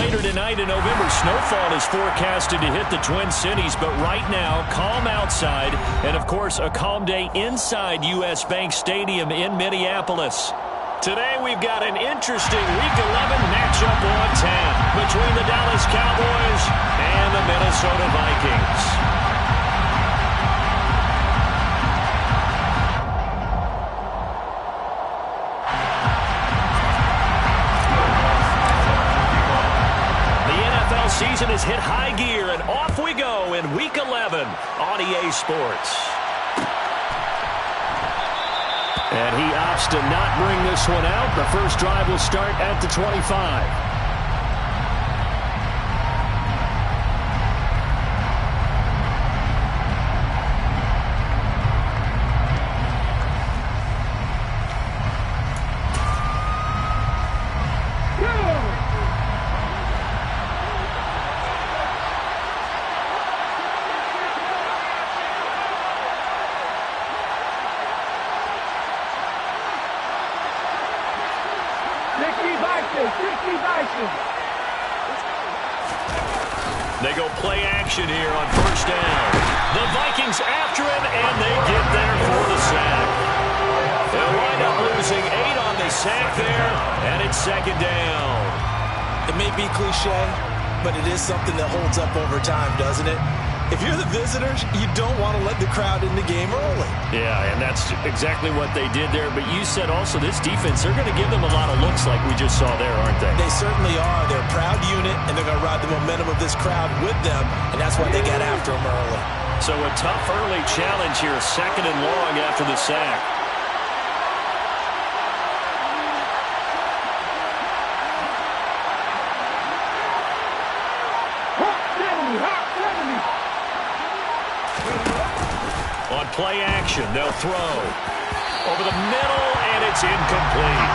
Later tonight in November, snowfall is forecasted to hit the Twin Cities, but right now, calm outside, and of course, a calm day inside U.S. Bank Stadium in Minneapolis. Today, we've got an interesting Week 11 matchup on tap between the Dallas Cowboys and the Minnesota Vikings. Season has hit high gear, and off we go in Week 11 on EA Sports. And he opts to not bring this one out. The first drive will start at the 25. They go play action here on first down. The Vikings after him, and they get there for the sack. They'll wind up losing 8 on the sack there, and it's second down. It may be cliche, but it is something that holds up over time, doesn't it? If you're the visitors, you don't want to let the crowd in the game early. Yeah, and that's exactly what they did there. But you said also this defense, they're going to give them a lot of looks like we just saw there, aren't they? They certainly are. They're a proud unit, and they're going to ride the momentum of this crowd with them, and that's why they got after them early. So a tough early challenge here, second and long after the sack. On play action, they'll throw. Over the middle, and it's incomplete.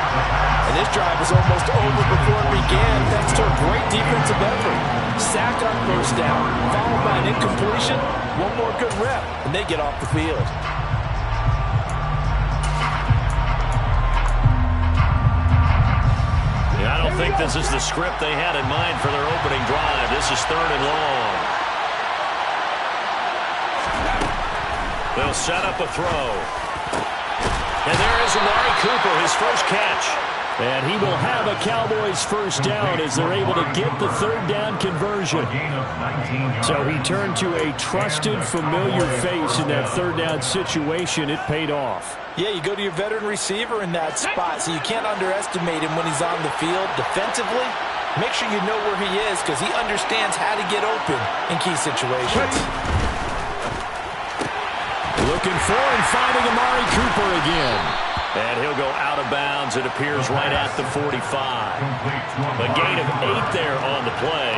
And this drive was almost over before it began, thanks to a great defensive effort. Sack on first down, followed by an incompletion. One more good rep, and they get off the field. Yeah, I don't think this is the script they had in mind for their opening drive. This is third and long. They'll set up a throw. And there is Amari Cooper, his first catch. And he will have a Cowboys first down as they're able to get the third down conversion. So he turned to a trusted, familiar face in that third down situation. It paid off. Yeah, you go to your veteran receiver in that spot, so you can't underestimate him when he's on the field. Defensively, make sure you know where he is because he understands how to get open in key situations. Looking for and finding Amari Cooper again. And he'll go out of bounds. It appears right at the 45. A gain of 8 there on the play.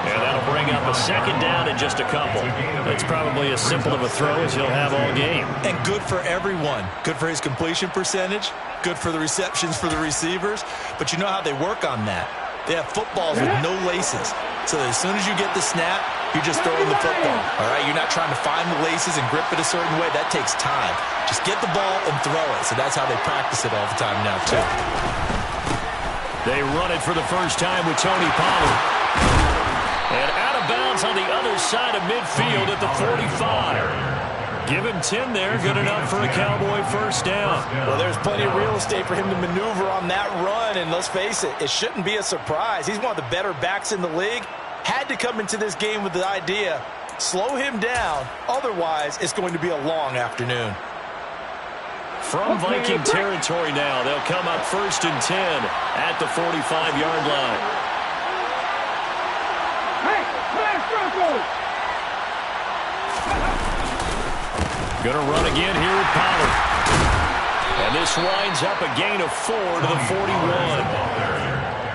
And that'll bring up a second down in just a couple. It's probably as simple of a throw as he'll have all game. And good for everyone. Good for his completion percentage. Good for the receptions for the receivers. But you know how they work on that. They have footballs with no laces. So as soon as you get the snap, you're just throwing the football. All right, you're not trying to find the laces and grip it a certain way. That takes time. Just get the ball and throw it. So that's how they practice it all the time now, too. They run it for the first time with Tony Pollard. And out of bounds on the other side of midfield at the 45. Give him 10 there. Good enough for a Cowboy first down. Well, there's plenty of real estate for him to maneuver on that run. And let's face it, it shouldn't be a surprise. He's one of the better backs in the league. Had to come into this game with the idea, slow him down. Otherwise, it's going to be a long afternoon. From Viking territory now, they'll come up first and 10 at the 45-yard line. Going to run again here with Pollard. And this winds up a gain of 4 to the 41.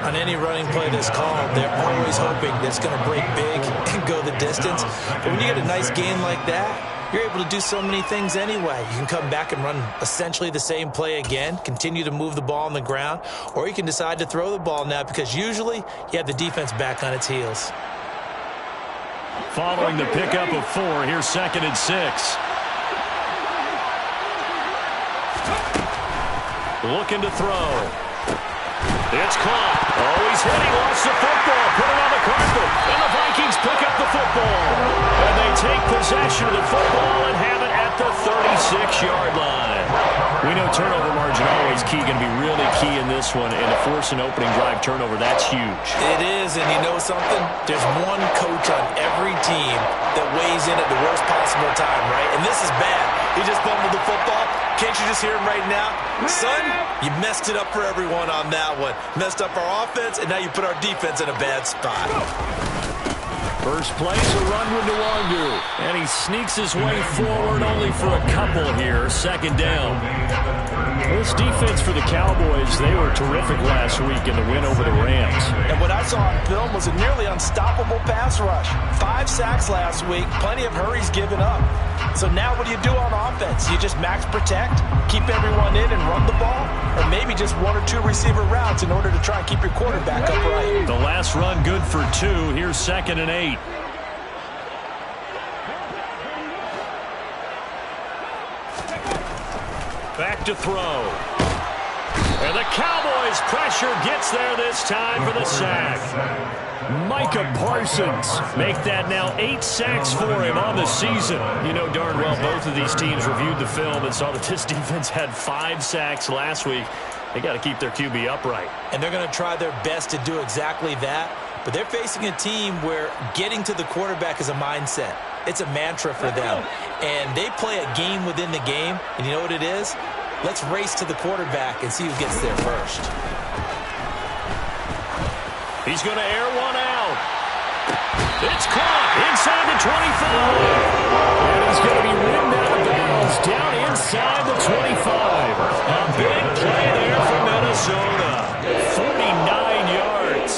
On any running play that's called, they're always hoping that it's going to break big and go the distance. But when you get a nice gain like that, you're able to do so many things anyway. You can come back and run essentially the same play again, continue to move the ball on the ground, or you can decide to throw the ball now because usually you have the defense back on its heels. Following the pickup of 4, here's second and 6. Looking to throw. It's caught. Oh, he's hit. He lost the football. Put it on the carpet. And the Vikings pick up the football. And they take possession of the football and have it at the 36-yard line. We know turnover margin always key, going to be really key in this one. And to force an opening drive turnover, that's huge. It is, and you know something? There's one coach on every team that weighs in at the worst possible time, right? And this is bad. He just fumbled the football. Can't you just hear him right now? Son, you messed it up for everyone on that one. Messed up our offense, and now you put our defense in a bad spot. First play's a run with Nwangu, and he sneaks his way forward only for a couple here. Second down. This defense for the Cowboys, they were terrific last week in the win over the Rams. And what I saw on film was a nearly unstoppable pass rush. 5 sacks last week, plenty of hurries given up. So now what do you do on offense? You just max protect, keep everyone in and run the ball? Or maybe just 1 or 2 receiver routes in order to try and keep your quarterback upright? The last run good for 2. Here's 2nd and 8. Back to throw. And the Cowboys pressure gets there this time for the sack. Micah Parsons make that now 8 sacks for him on the season. You know darn well both of these teams reviewed the film and saw that this defense had 5 sacks last week. They got to keep their QB upright. And they're going to try their best to do exactly that. But they're facing a team where getting to the quarterback is a mindset. It's a mantra for them. And they play a game within the game. And you know what it is? Let's race to the quarterback and see who gets there first. He's going to air one out. It's caught inside the 25. And he's going to be ridden out of bounds down inside the 25. A big play there for Minnesota. 49 yards.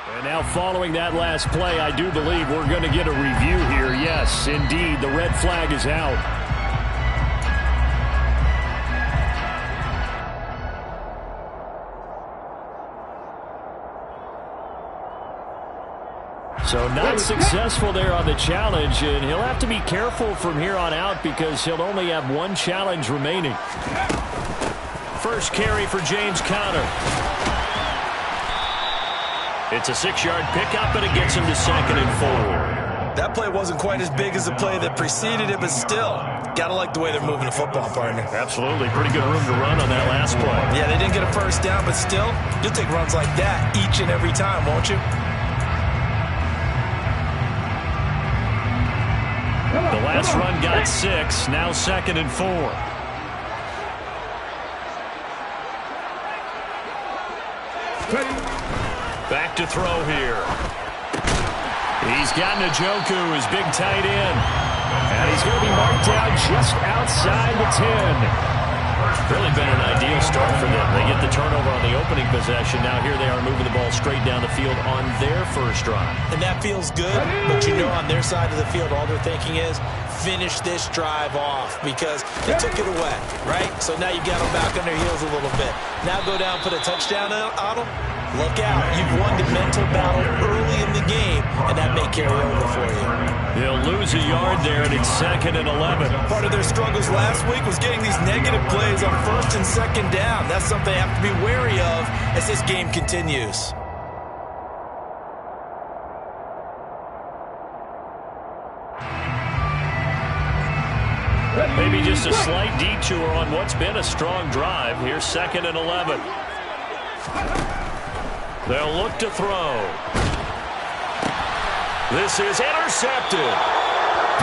And now following that last play, I do believe we're going to get a review here. Yes, indeed, the red flag is out. So not successful there on the challenge, and he'll have to be careful from here on out because he'll only have 1 challenge remaining. First carry for James Conner. It's a 6-yard pickup, and it gets him to 2nd and 4. That play wasn't quite as big as the play that preceded it, but still, got to like the way they're moving the football, partner. Absolutely. Pretty good room to run on that last play. Yeah, they didn't get a first down, but still, you'll take runs like that each and every time, won't you? The last run got 6, now 2nd and 4. Back to throw here. He's got Njoku, his big tight end. And he's going to be marked down just outside the 10. Really been an ideal start for them. They get the turnover on the opening possession. Now here they are moving the ball straight down the field on their first drive. And that feels good, but you know on their side of the field all they're thinking is finish this drive off because they took it away, right? So now you've got them back on their heels a little bit. Now go down, put a touchdown on them. Look out. You've won the mental battle early in the game, and that may carry over for you. They'll lose a yard there, and it's 2nd and 11. Part of their struggles last week was getting these negative plays on 1st and 2nd down. That's something they have to be wary of as this game continues. Maybe just a slight detour on what's been a strong drive. Here's 2nd and 11. They'll look to throw. This is intercepted.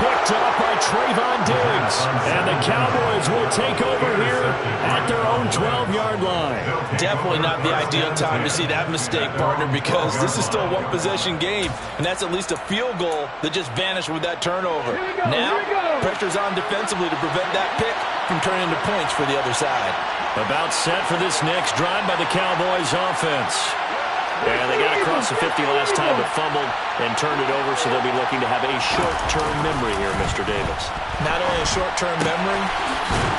Picked up by Trayvon Diggs. And the Cowboys will take over here at their own 12-yard line. Definitely not the ideal time to see that mistake, partner, because this is still a one-possession game, and that's at least a field goal that just vanished with that turnover. Now, pressure's on defensively to prevent that pick from turning into points for the other side. About set for this next drive by the Cowboys offense. And they got across the 50 last time, but fumbled and turned it over, so they'll be looking to have a short-term memory here, Mr. Davis. Not only a short-term memory,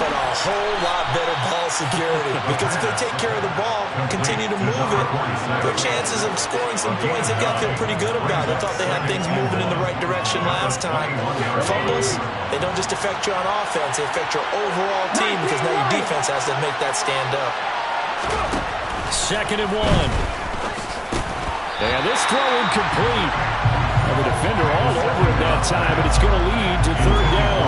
but a whole lot better ball security. Because if they take care of the ball, continue to move it, their chances of scoring some points, they've got to feel pretty good about it. They thought they had things moving in the right direction last time. Fumbles, they don't just affect you on offense, they affect your overall team, because now your defense has to make that stand up. 2nd and 1. And this throw incomplete. And the defender all over it that time, but it's going to lead to 3rd down.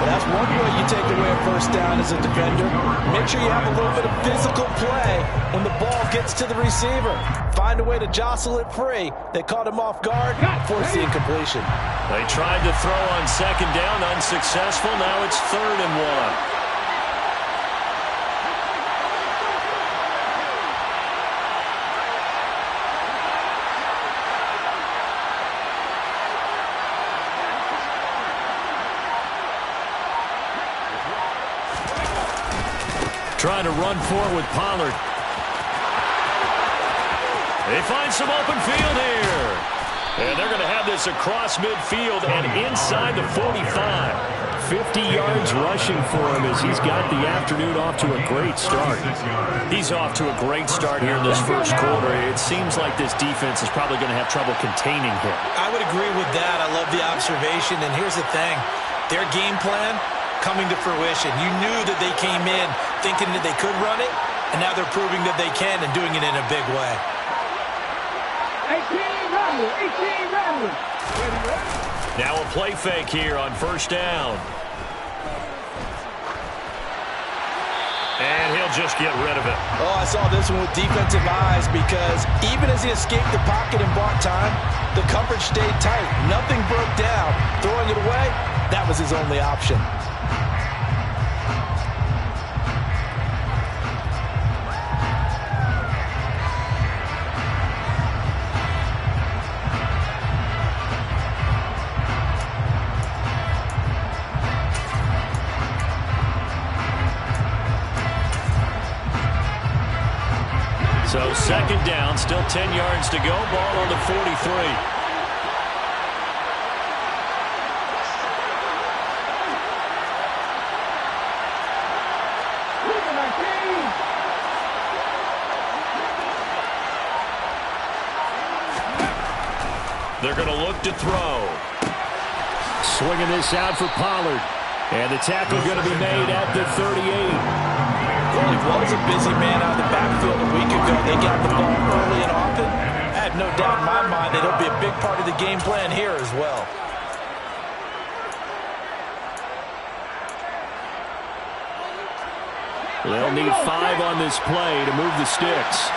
Well, that's one way you take away a 1st down as a defender. Make sure you have a little bit of physical play when the ball gets to the receiver. Find a way to jostle it free. They caught him off guard, forced the incompletion. They tried to throw on 2nd down, unsuccessful. Now it's 3rd and 1. Trying to run forward with Pollard. They find some open field here. And they're going to have this across midfield and inside the 45. 50 yards rushing for him as he's got the afternoon off to a great start. He's off to a great start here in this 1st quarter. It seems like this defense is probably going to have trouble containing him. I would agree with that. I love the observation. And here's the thing. Their game plan coming to fruition. You knew that they came in thinking that they could run it, and now they're proving that they can and doing it in a big way. 18 run. Now a play fake here on 1st down. And he'll just get rid of it. Oh, I saw this one with defensive eyes because even as he escaped the pocket and bought time, the coverage stayed tight. Nothing broke down. Throwing it away, that was his only option. So 2nd down, still 10 yards to go. Ball on the 43. They're going to look to throw. Swinging this out for Pollard. And the tackle going to be made at the 38. Well, he was a busy man out of the backfield a week ago. They got the ball early and often. I have no doubt in my mind that it'll be a big part of the game plan here as well. They'll need 5 on this play to move the sticks.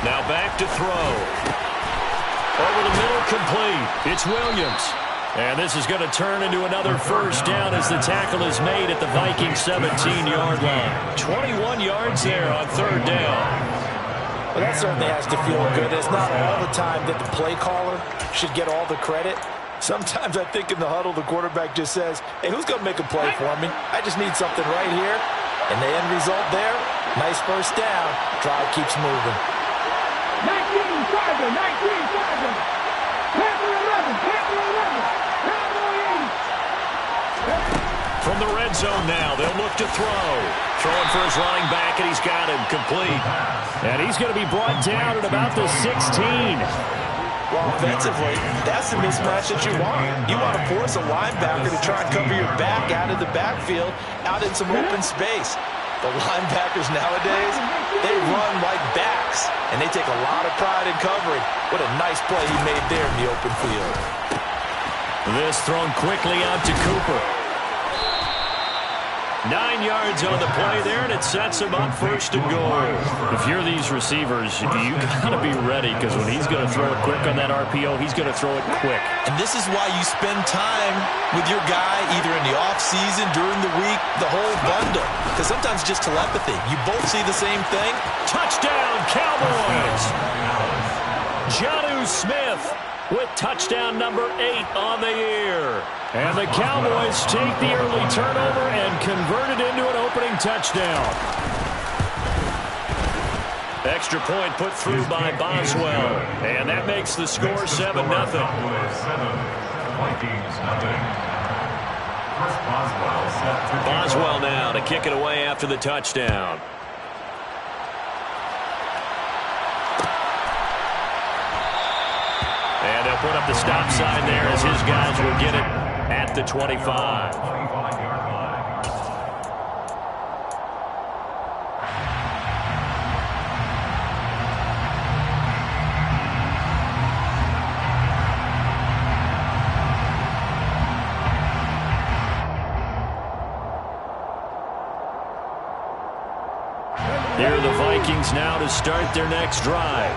Now back to throw. Over the middle, complete. It's Williams. And this is going to turn into another 1st down as the tackle is made at the Vikings 17-yard line. 21 yards there on 3rd down. Well, that certainly has to feel good. It's not all the time that the play caller should get all the credit. Sometimes I think in the huddle, the quarterback just says, hey, who's going to make a play for me? I just need something right here. And the end result there, nice 1st down. Drive keeps moving. 19 Charger, 19 Charger. Panther 11, Panther 11. From the red zone now, they'll look to throw. Throwing for his running back, and he's got him complete. And he's going to be brought down at about the 16. Well, offensively, that's the mismatch that you want. You want to force a linebacker to try and cover your back out of the backfield, out in some open space. The linebackers nowadays, they run like backs, and they take a lot of pride in covering. What a nice play he made there in the open field. This thrown quickly out to Cooper. 9 yards on the play there, and it sets him up 1st and goal. If you're these receivers, you got to be ready, because when he's going to throw it quick on that RPO, he's going to throw it quick. And this is why you spend time with your guy either in the offseason, during the week, the whole bundle. Because sometimes just telepathy. You both see the same thing. Touchdown, Cowboys! Jonnu Smith with touchdown number 8 on the year. And the Cowboys take the early turnover and convert it into an opening touchdown. Extra point put through by Boswell. And that makes the score 7-0. Boswell now to kick it away after the touchdown. And they'll put up the stop sign there as his guys will get it at the 25. Here are the Vikings now to start their next drive.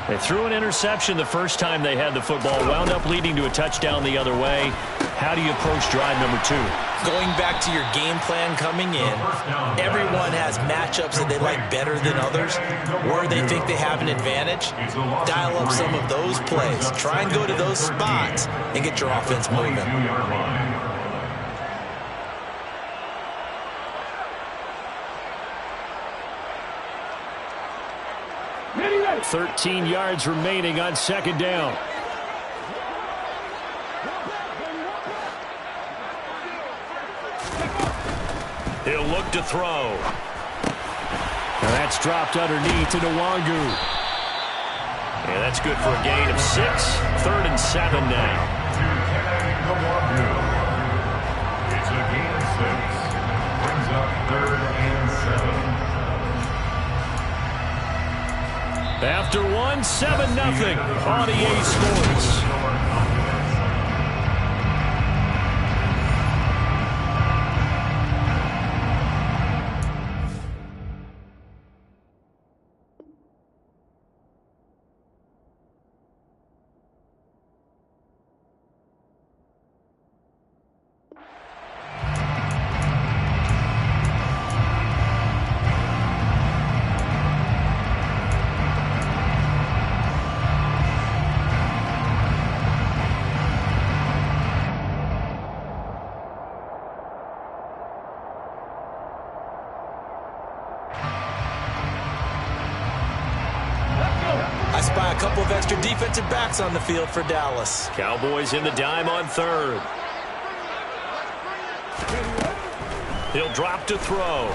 They threw an interception the first time they had the football, wound up leading to a touchdown the other way. How do you approach drive number 2? Going back to your game plan coming in, everyone has matchups that they like better than others, where they think they have an advantage. Dial up some of those plays. Try and go to those spots and get your offense moving. 13 yards remaining on second down. He'll look to throw. And that's dropped underneath to Nwangu. And that's good for a gain of 6. 3rd and 7 now. It's a gain of 6. Brings up 3rd and 7. After 1, 7-0 on EA Sports. I spy a couple of extra defensive backs on the field for Dallas. Cowboys in the dime on 3rd. He'll drop to throw.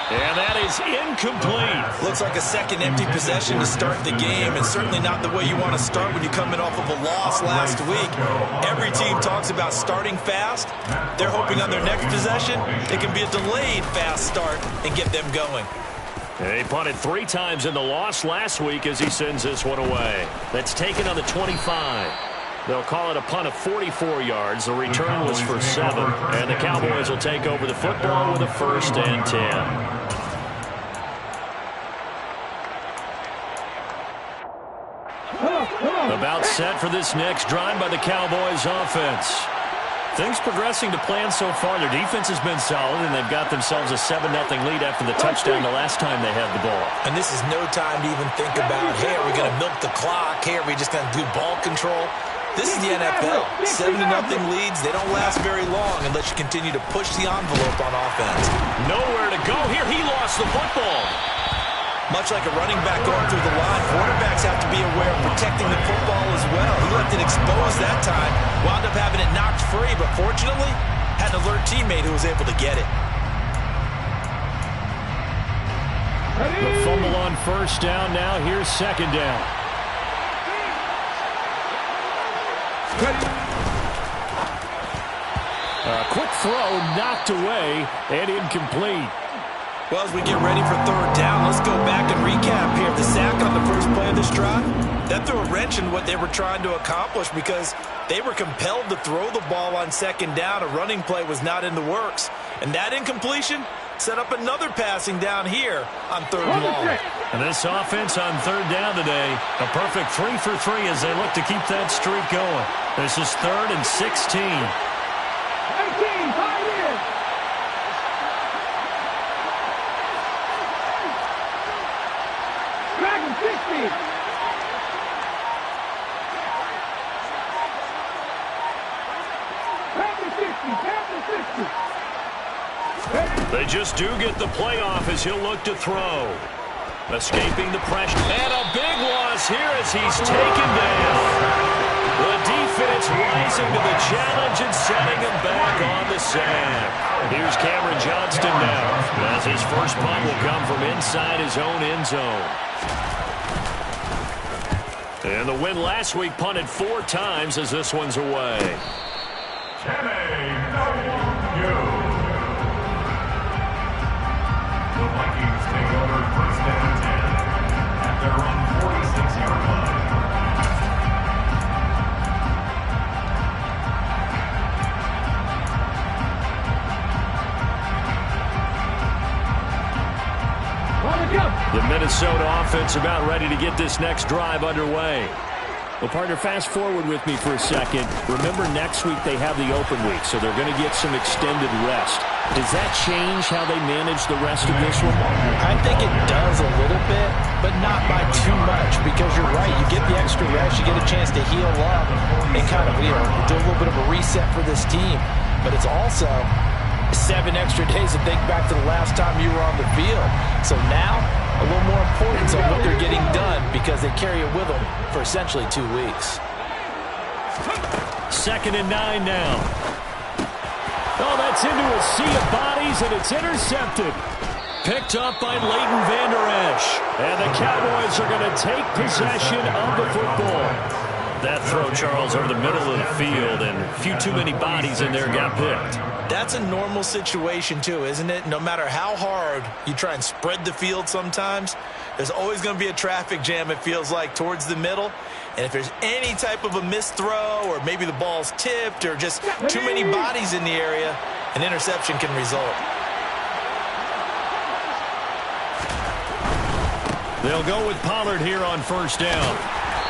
And that is incomplete. Looks like a second empty possession to start the game, and certainly not the way you want to start when you're coming off of a loss last week. Every team talks about starting fast. They're hoping on their next possession it can be a delayed fast start and get them going. And he punted 3 times in the loss last week as he sends this one away. That's taken on the 25. They'll call it a punt of 44 yards. The return was for 7. And the Cowboys will take over the football with a 1st and 10. About set for this next drive by the Cowboys offense. Things progressing to plan so far. Their defense has been solid, and they've got themselves a 7-0 lead after the touchdown the last time they had the ball. And this is no time to even think about, hey, are we going to milk the clock? Hey, are we just going to do ball control? This is the NFL. 7-0 leads. They don't last very long unless you continue to push the envelope on offense. Nowhere to go here. He lost the football. Much like a running back going through the line, quarterbacks have to be aware of protecting the football as well. He left it exposed that time, wound up having it knocked free, but fortunately, had an alert teammate who was able to get it. The fumble on 1st down. Now here's 2nd down. A quick throw knocked away and incomplete. Well, as we get ready for 3rd down, let's go back and recap here. The sack on the first play of this drive, that threw a wrench in what they were trying to accomplish because they were compelled to throw the ball on 2nd down. A running play was not in the works. And that incompletion set up another passing down here on 3rd and long. And this offense on 3rd down today, a perfect 3 for 3 as they look to keep that streak going. This is 3rd and 16. 18, 5 years. Dragon 60. They just do get the playoff as he'll look to throw. Escaping the pressure. And a big loss here as he's taken down. The defense rising to the challenge and setting him back on the sack. Here's Cameron Johnston now, as his first punt will come from inside his own end zone. And the win last week punted 4 times as this one's away. The Vikings take over first down 10 at their own 46-yard line. The Minnesota offense about ready to get this next drive underway. Well, partner, fast forward with me for a second. Remember, next week they have the open week, so they're going to get some extended rest. Does that change how they manage the rest of this one? I think it does a little bit, but not by too much, because you're right. You get the extra rest, you get a chance to heal up and kind of, do a little bit of a reset for this team. But it's also 7 extra days to think back to the last time you were on the field. So now, a little more importance on what they're getting done because they carry it with them for essentially 2 weeks. 2nd and 9 now. Oh, that's into a sea of bodies, and it's intercepted. Picked up by Leighton Vander Esch. And the Cowboys are going to take possession of the football. That throw, Charles, over the middle of the field, and a few too many bodies in there got picked. That's a normal situation, too, isn't it? No matter how hard you try and spread the field sometimes, there's always going to be a traffic jam, it feels like, towards the middle. And if there's any type of a missed throw or maybe the ball's tipped or just too many bodies in the area, an interception can result. They'll go with Pollard here on first down.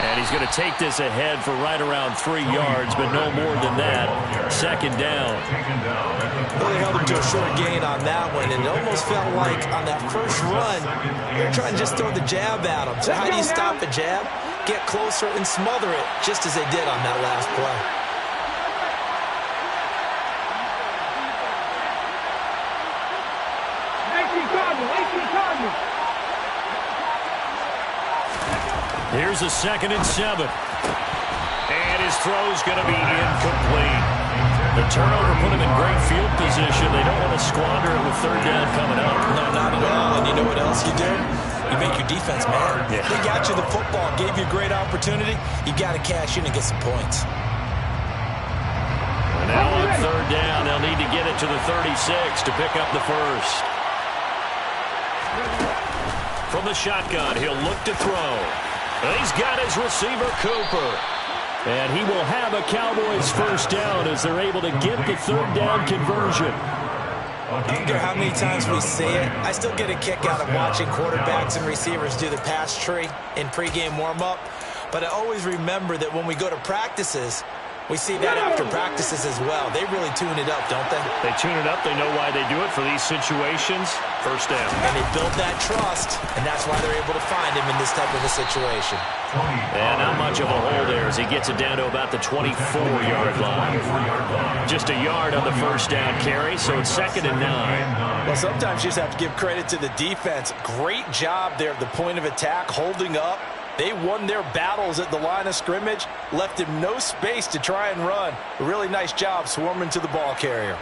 And he's going to take this ahead for right around 3 yards, but no more than that. 2nd down. Well, they held him to a short gain on that one, and it almost felt like on that first run, they're trying to just throw the jab at him. So how do you stop a jab? Get closer and smother it, just as they did on that last play. Here's a 2nd and 7. And his throw's going to be incomplete. The turnover put him in great field position. They don't want to squander it with 3rd down coming up. No, not at all. And you know what else you do? You make your defense mad. Yeah. They got you the football, gave you a great opportunity. You got to cash in and get some points. And now on 3rd down, they'll need to get it to the 36 to pick up the first. From the shotgun, he'll look to throw. He's got his receiver, Cooper. And he will have a Cowboys first down as they're able to get the 3rd down conversion. I don't care how many times we see it. I still get a kick out of watching quarterbacks and receivers do the pass tree in pregame warm-up. But I always remember that when we go to practices, we see that after practices as well. They really tune it up, don't they? They tune it up. They know why they do it for these situations. First down. And they build that trust, and that's why they're able to find him in this type of a situation. And not much of a hole there as he gets it down to about the 24-yard line. Just a yard on the first down carry, so it's 2nd and 9. Well, sometimes you just have to give credit to the defense. Great job there at the point of attack, holding up. They won their battles at the line of scrimmage, left him no space to try and run. A really nice job swarming to the ball carrier.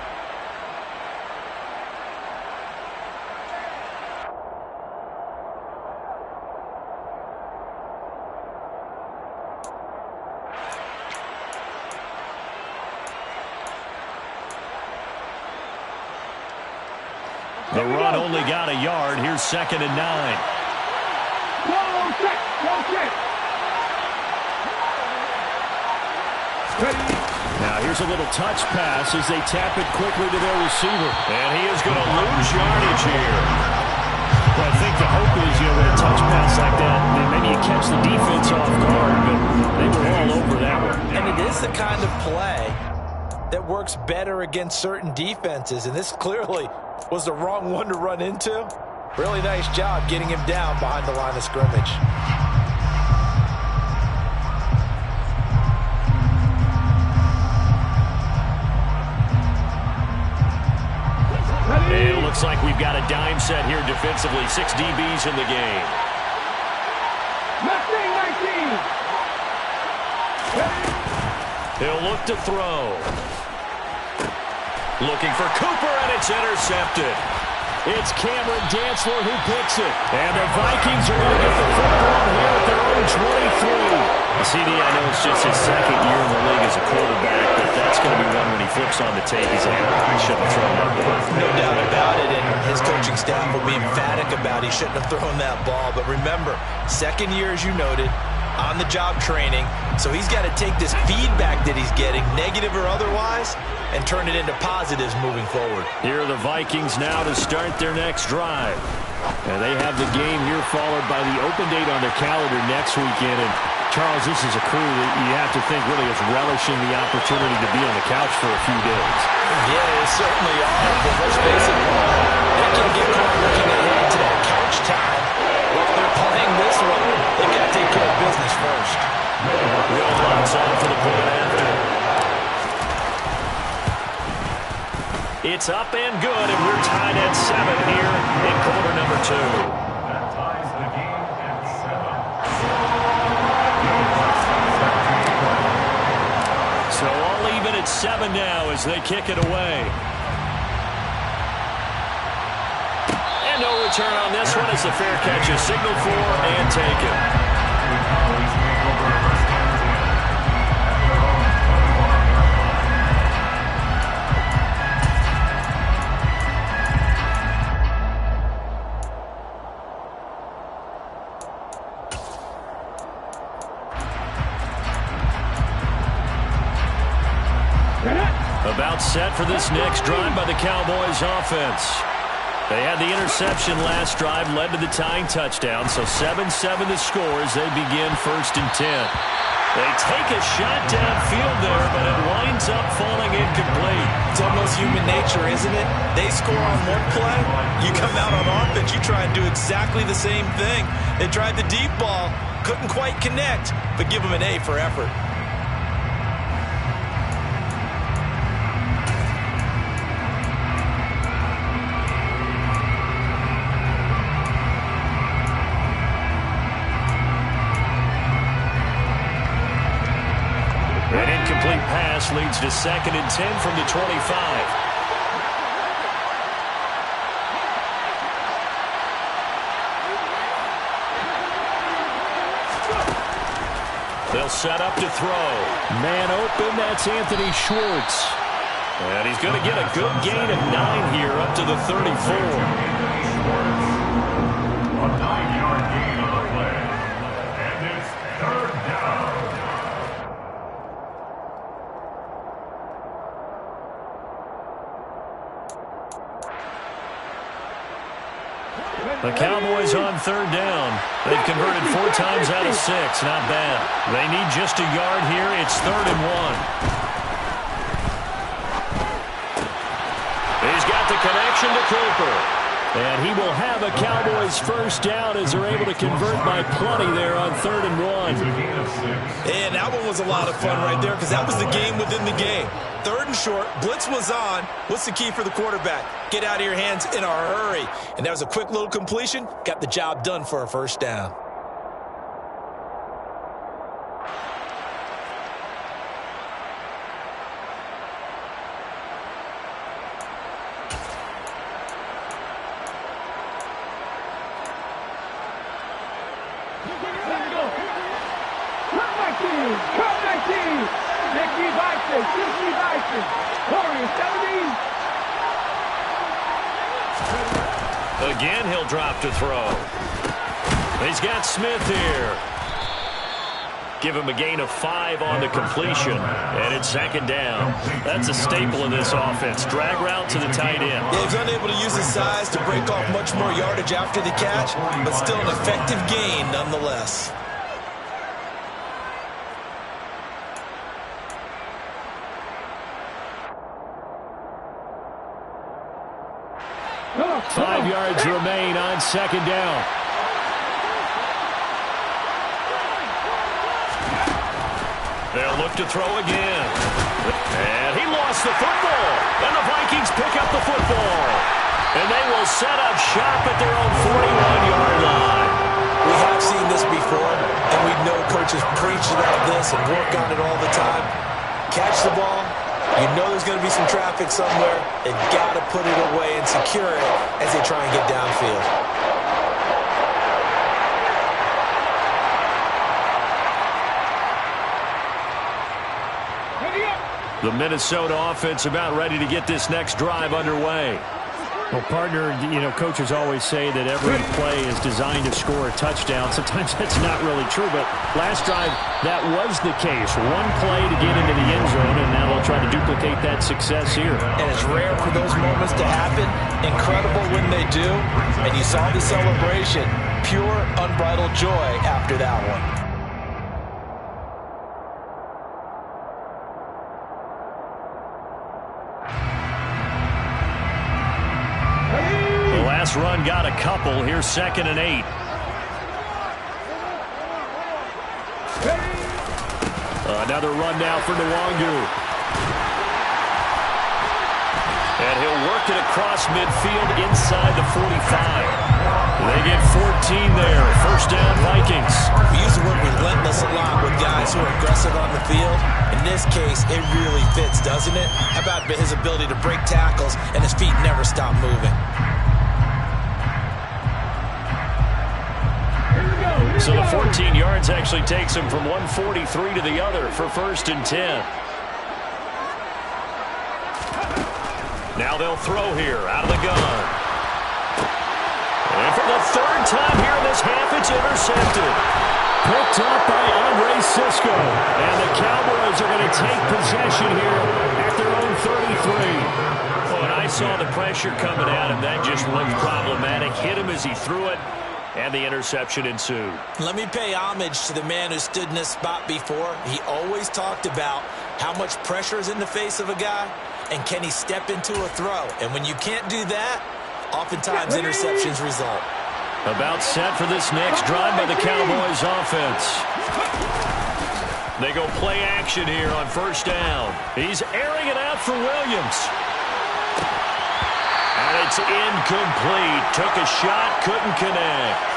The run only got a yard. Here's 2nd and 9. Now here's a little touch pass as they tap it quickly to their receiver. And he is going to lose yardage here. Well, I think the hope is, with a touch pass like that, maybe you catch the defense off guard, but they were all over that one. And it is the kind of play that works better against certain defenses, and this clearly was the wrong one to run into. Really nice job getting him down behind the line of scrimmage. And it looks Looks like we've got a dime set here defensively. 6 DBs in the game. Left wing 19. He'll look to throw. Looking for Cooper, and it's intercepted. It's Cameron Dantzler who picks it. And the Vikings are going to get the football here at their own 23. CD, I know it's just his second year in the league as a quarterback, but that's going to be one when he flips on the tape. He's like, I shouldn't have thrown that ball. No doubt about it, and his coaching staff will be emphatic about he shouldn't have thrown that ball. But remember, second year, as you noted, on-the-job training, so he's got to take this feedback that he's getting, negative or otherwise, and turn it into positives moving forward. Here are the Vikings now to start their next drive. And they have the game here followed by the open date on their calendar next weekend. And Charles, this is a crew that you have to think really is relishing the opportunity to be on the couch for a few days. Yeah, they certainly are. But let's face it, they can't get caught looking ahead to that couch time. While they're playing this one, they've got to take care of business first. Will locks on for the point after. It's up and good, and we're tied at 7 here in quarter number 2. That ties the game at 7. So all even at 7 now as they kick it away. And no return on this one as the fair catch is signaled for and taken. About set for this next drive by the Cowboys offense. They had the interception last drive, led to the tying touchdown, so 7-7 the score as they begin 1st and 10. They take a shot downfield there, but it winds up falling incomplete. It's almost human nature, isn't it? They score on one play, you come out on offense, you try and do exactly the same thing. They tried the deep ball, couldn't quite connect, but give them an A for effort. An incomplete pass leads to 2nd and 10 from the 25. They'll set up to throw. Man open, that's Anthony Schwartz. And he's going to get a good gain of 9 here up to the 34. A 9-yard gain on the play. And it's 3rd down. The Cowboys on 3rd down. They've converted 4 times out of 6. Not bad. They need just a yard here. It's 3rd and 1. He's got the connection to Cooper. And he will have a Cowboys 1st down as they're able to convert by plenty there on 3rd and 1. And that one was a lot of fun right there because that was the game within the game. 3rd and short, blitz was on. What's the key for the quarterback? Get out of your hands in a hurry. And that was a quick little completion. Got the job done for a 1st down. Cut 19. Nicky Bison. Warriors 17. Again, he'll drop to throw. He's got Smith here. Give him a gain of 5 on the completion. And it's 2nd down. That's a staple in this offense. Drag route to the tight end. Yeah, he's unable to use his size to break off much more yardage after the catch, but still an effective gain nonetheless. Look, 5 yards remain on 2nd down. They'll look to throw again. And he lost the football. And the Vikings pick up the football. And they will set up shop at their own 41-yard line. We have seen this before, and we know coaches preach about this and work on it all the time. Catch the ball. You know there's going to be some traffic somewhere. They've got to put it away and secure it as they try and get downfield. The Minnesota offense about ready to get this next drive underway. Well, partner, you know, coaches always say that every play is designed to score a touchdown. Sometimes that's not really true, but last drive, that was the case. One play to get into the end zone, and now they'll try to duplicate that success here. And it's rare for those moments to happen. Incredible when they do. And you saw the celebration. Pure, unbridled joy after that one. Run got a couple. Here's 2nd and 8. Another run now for Nwangu. And he'll work it across midfield inside the 45. They get 14 there. First down, Vikings. We used to work relentless a lot with guys who are aggressive on the field. In this case, it really fits, doesn't it? How about his ability to break tackles and his feet never stop moving? So the 14 yards actually takes him from 143 to the other for 1st and 10. Now they'll throw here out of the gun. And for the 3rd time here in this half, it's intercepted. Picked up by Andre Cisco. And the Cowboys are going to take possession here at their own 33. Well, when I saw the pressure coming at him, that just looked problematic. Hit him as he threw it. And the interception ensued. Let me pay homage to the man who stood in this spot before. He always talked about how much pressure is in the face of a guy, and can he step into a throw. And when you can't do that, oftentimes interceptions result. About set for this next drive by the Cowboys offense. They go play action here on 1st down. He's airing it out for Williams. And it's incomplete. Took a shot, couldn't connect.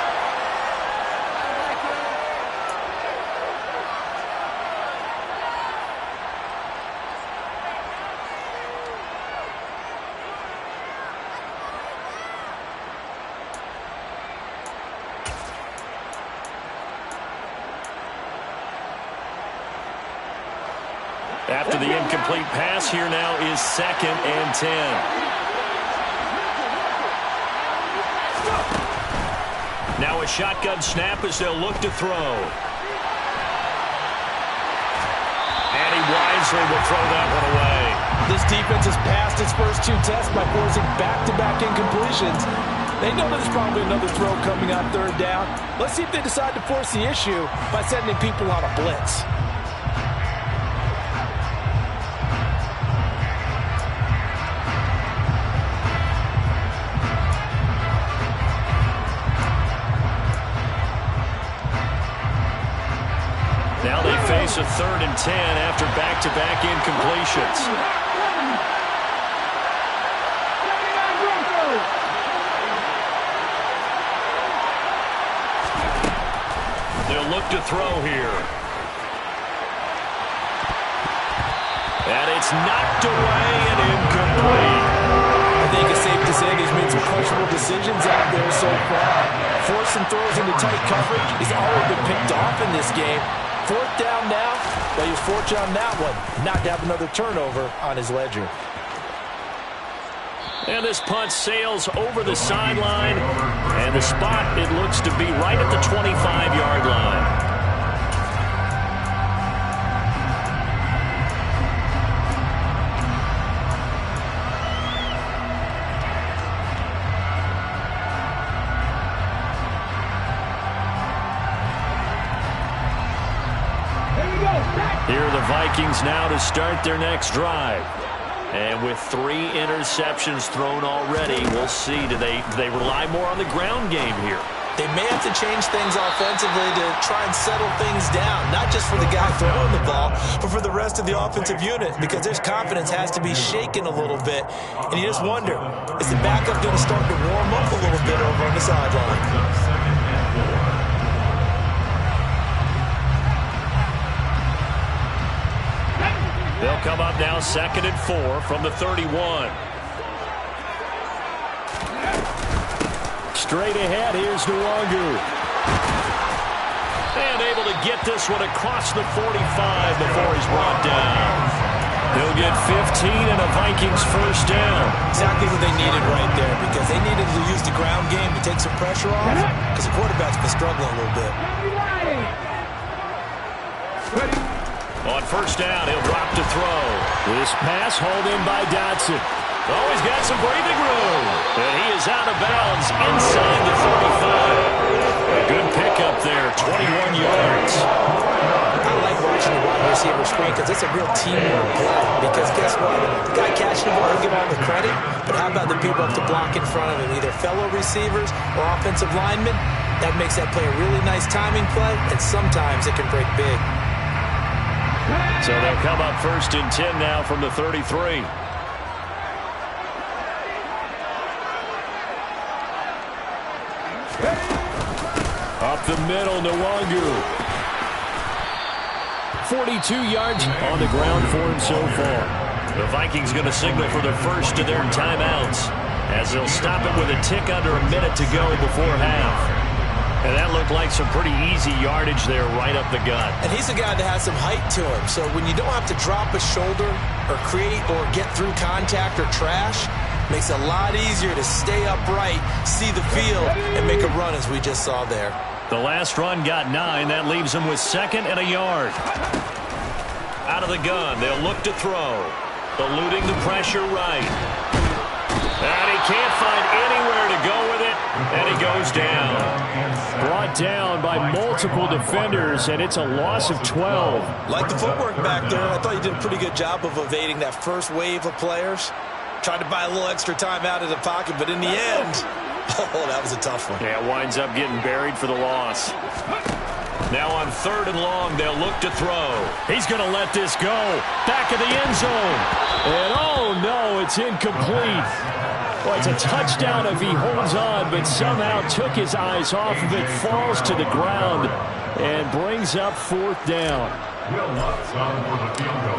After the incomplete pass, here now is 2nd and 10. Now a shotgun snap as they'll look to throw. And he wisely will throw that one away. This defense has passed its first 2 tests by forcing back-to-back incompletions. They know there's probably another throw coming on 3rd down. Let's see if they decide to force the issue by sending people on a blitz. Now they face a 3rd and 10 after back-to-back incompletions. They'll look to throw here. And it's knocked away and incomplete. I think it's safe to say he's made some questionable decisions out there so far. Forcing throws into tight coverage. He's already been picked off in this game. 4th down now, but he was fortunate on that one, not to have another turnover on his ledger. And this punt sails over the sideline, and the spot, it looks to be right at the 25-yard line. Here are the Vikings now to start their next drive. And with 3 interceptions thrown already, we'll see. Do they rely more on the ground game here? They may have to change things offensively to try and settle things down, not just for the guy throwing the ball, but for the rest of the offensive unit, because their confidence has to be shaken a little bit. And you just wonder, is the backup going to start to warm up a little bit over on the sideline? They'll come up now 2nd and 4 from the 31. Straight ahead, here's Nwangu. And able to get this one across the 45 before he's brought down. He'll get 15 and a Vikings first down. Exactly what they needed right there, because they needed to use the ground game to take some pressure off, because the quarterback's been struggling a little bit. On first down, he'll drop to throw. This pass hauled in by Dotson. Oh, he's got some breathing room. And he is out of bounds inside the 35. A good pickup there, 21 yards. I like watching the wide receiver screen because it's a real teamwork play. Because guess what? The guy catching the ball, he'll get all the credit. But how about the people up to block in front of him, either fellow receivers or offensive linemen? That makes that play a really nice timing play, and sometimes it can break big. So they'll come up 1st and 10 now from the 33. Up the middle, Nwangu. 42 yards on the ground for him so far. The Vikings going to signal for the first of their timeouts, as they'll stop it with a tick under a minute to go before half. And that looked like some pretty easy yardage there right up the gut. And he's a guy that has some height to him. So when you don't have to drop a shoulder or create or get through contact or trash, makes it a lot easier to stay upright, see the field, and make a run as we just saw there. The last run got 9. That leaves him with 2nd and a yard. Out of the gun, they'll look to throw. Eluding the pressure right. And he can't find anywhere to go with it, and he goes down. Brought down by multiple defenders, and it's a loss of 12. Like the footwork back there, I thought you did a pretty good job of evading that first wave of players. Tried to buy a little extra time out of the pocket, but in the end, oh, that was a tough one. Yeah, winds up getting buried for the loss. Now on 3rd and long, they'll look to throw. He's going to let this go. Back of the end zone. And oh no, it's incomplete. Well, it's a touchdown if he holds on, but somehow took his eyes off of it, falls to the ground, and brings up 4th down. Will Lutz on for the field goal.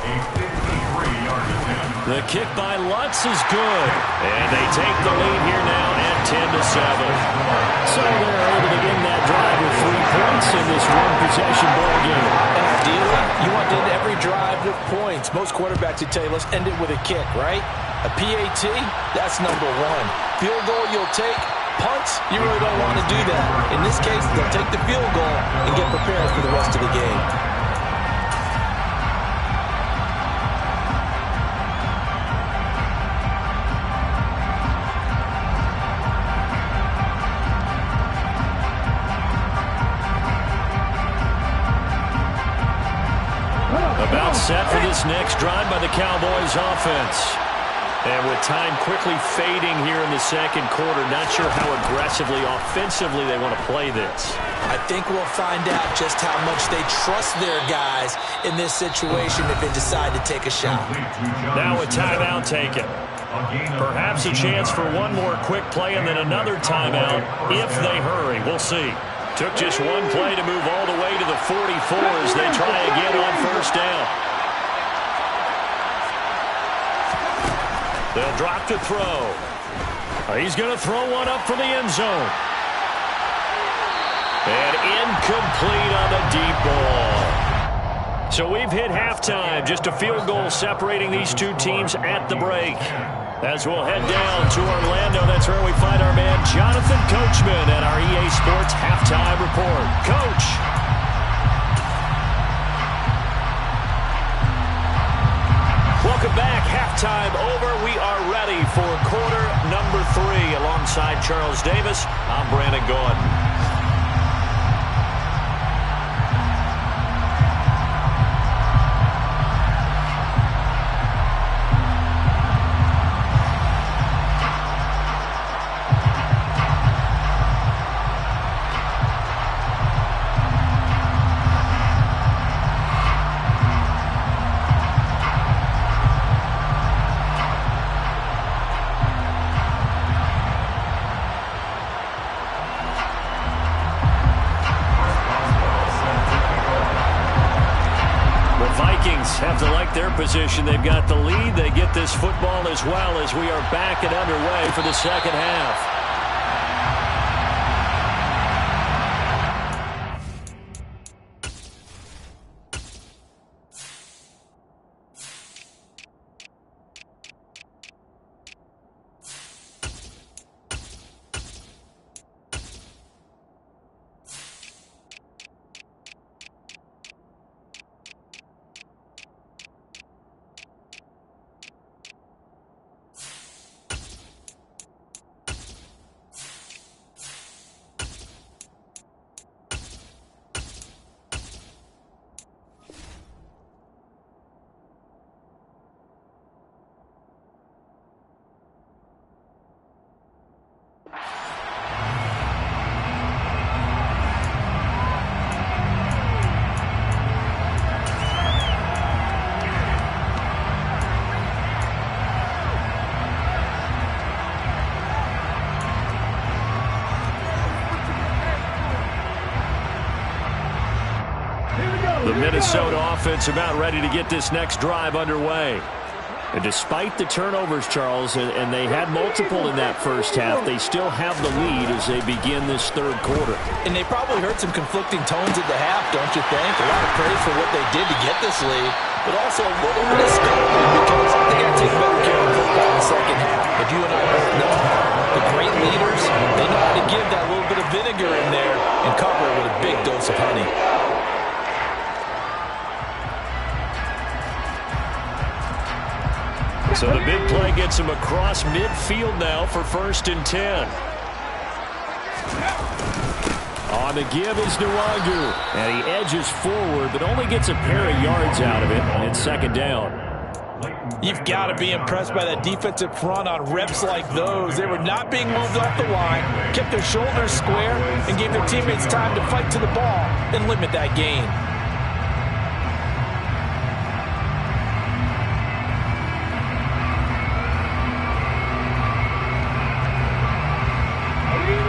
A 53-yard attempt. The kick by Lutz is good, and they take the lead here now at 10-7. So they're able to end that drive with 3 points in this one-possession ball game. And ideally, you want to end every drive with points. Most quarterbacks would tell you, let's end it with a kick, right? A PAT, that's number 1. Field goal, you'll take. Punts, you really don't want to do that. In this case, they'll take the field goal and get prepared for the rest of the game. About set for this next drive by the Cowboys offense. And with time quickly fading here in the 2nd quarter, not sure how aggressively, offensively they want to play this. I think we'll find out just how much they trust their guys in this situation if they decide to take a shot. Now a timeout taken. Perhaps a chance for one more quick play and then another timeout if they hurry. We'll see. Took just one play to move all the way to the 44 as they try again on first down. They'll drop to throw. He's going to throw one up for the end zone. And incomplete on the deep ball. So we've hit halftime. Just a field goal separating these two teams at the break. As we'll head down to Orlando, that's where we find our man Jonathan Coachman at our EA Sports Halftime Report. Coach. Welcome back. Halftime over. We are ready for quarter number 3. Alongside Charles Davis, I'm Brandon Gaudin. fans have to like their position. They've got the lead. They get this football as well as we are back and underway for the second half. The Minnesota offense about ready to get this next drive underway. And despite the turnovers, Charles, and they had multiple in that first half, they still have the lead as they begin this third quarter. And they probably heard some conflicting tones at the half, don't you think? A lot of praise for what they did to get this lead, but also a little bit of scolding because they got to take better care of football in the second half. But you and I both know the great leaders, they know how to give that little bit of vinegar in there and cover it with a big dose of honey. So the big play gets him across midfield now for 1st and 10. On the give is Nwangu, and he edges forward, but only gets a pair of yards out of it, and it's 2nd down. You've got to be impressed by that defensive front on reps like those. They were not being moved off the line, kept their shoulders square, and gave their teammates time to fight to the ball and limit that gain.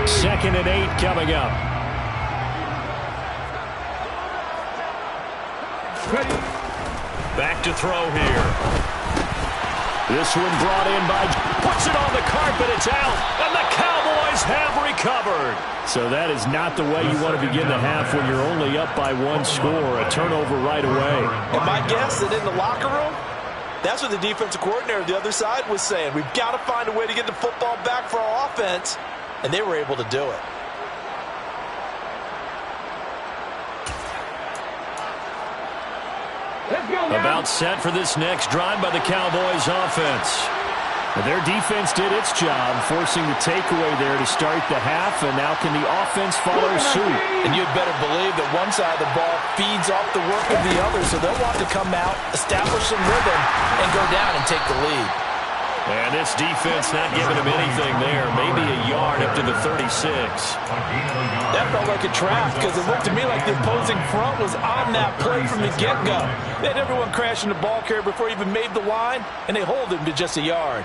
Second and 8 coming up. Back to throw here. This one brought in by... Puts it on the carpet. It's out. And the Cowboys have recovered. So that is not the way you want to begin the half when you're only up by 1 score. A turnover right away. And my guess that in the locker room, that's what the defensive coordinator on the other side was saying. We've got to find a way to get the football back for our offense. And they were able to do it. About set for this next drive by the Cowboys offense. Their defense did its job, forcing the takeaway there to start the half, and now can the offense follow suit? And you'd better believe that one side of the ball feeds off the work of the other, so they'll want to come out, establish some rhythm, and go down and take the lead. And this defense not giving him anything there. Maybe a yard up to the 36. That felt like a trap because it looked to me like the opposing front was on that play from the get-go. They had everyone crashing the ball carrier before he even made the line, and they hold him to just a yard.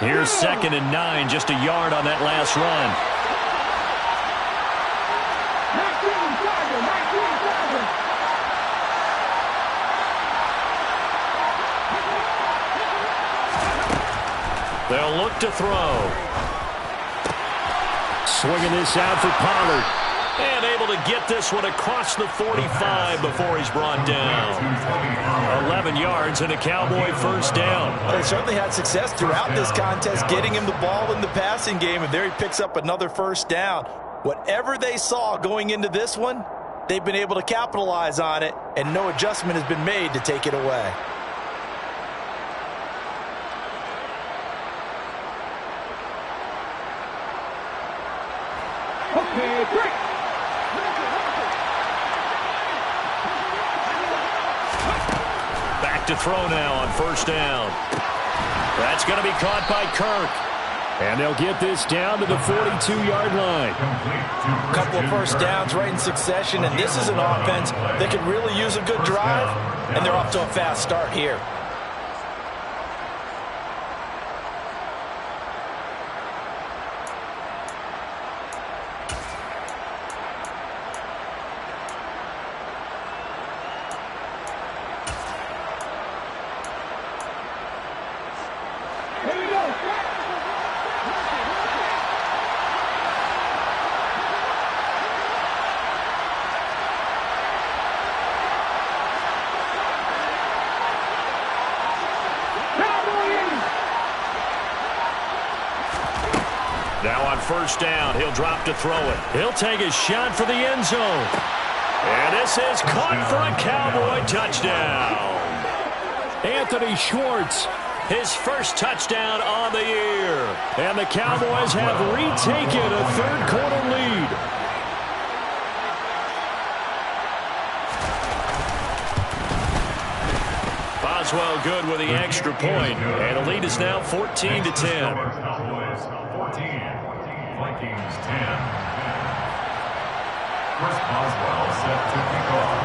Here's 2nd and 9, just a yard on that last run. They'll look to throw. Swinging this out for Pollard. And able to get this one across the 45 before he's brought down. 11 yards and a Cowboy 1st down. Well, they certainly had success throughout this contest, getting him the ball in the passing game, and there he picks up another 1st down. Whatever they saw going into this one, they've been able to capitalize on it, and no adjustment has been made to take it away. Okay, break. Back to throw now on 1st down. That's going to be caught by Kirk. And they'll get this down to the 42-yard line. A couple of 1st downs right in succession, and this is an offense that could really use a good drive, and they're off to a fast start here. first down. He'll drop to throw it. He'll take a shot for the end zone. And this is caught for a Cowboy touchdown. Anthony Schwartz, his first touchdown on the year. And the Cowboys have retaken a third-quarter lead. Boswell good with the extra point. And the lead is now 14-10. Cowboys 14, Vikings 10. Chris Boswell set to kick off.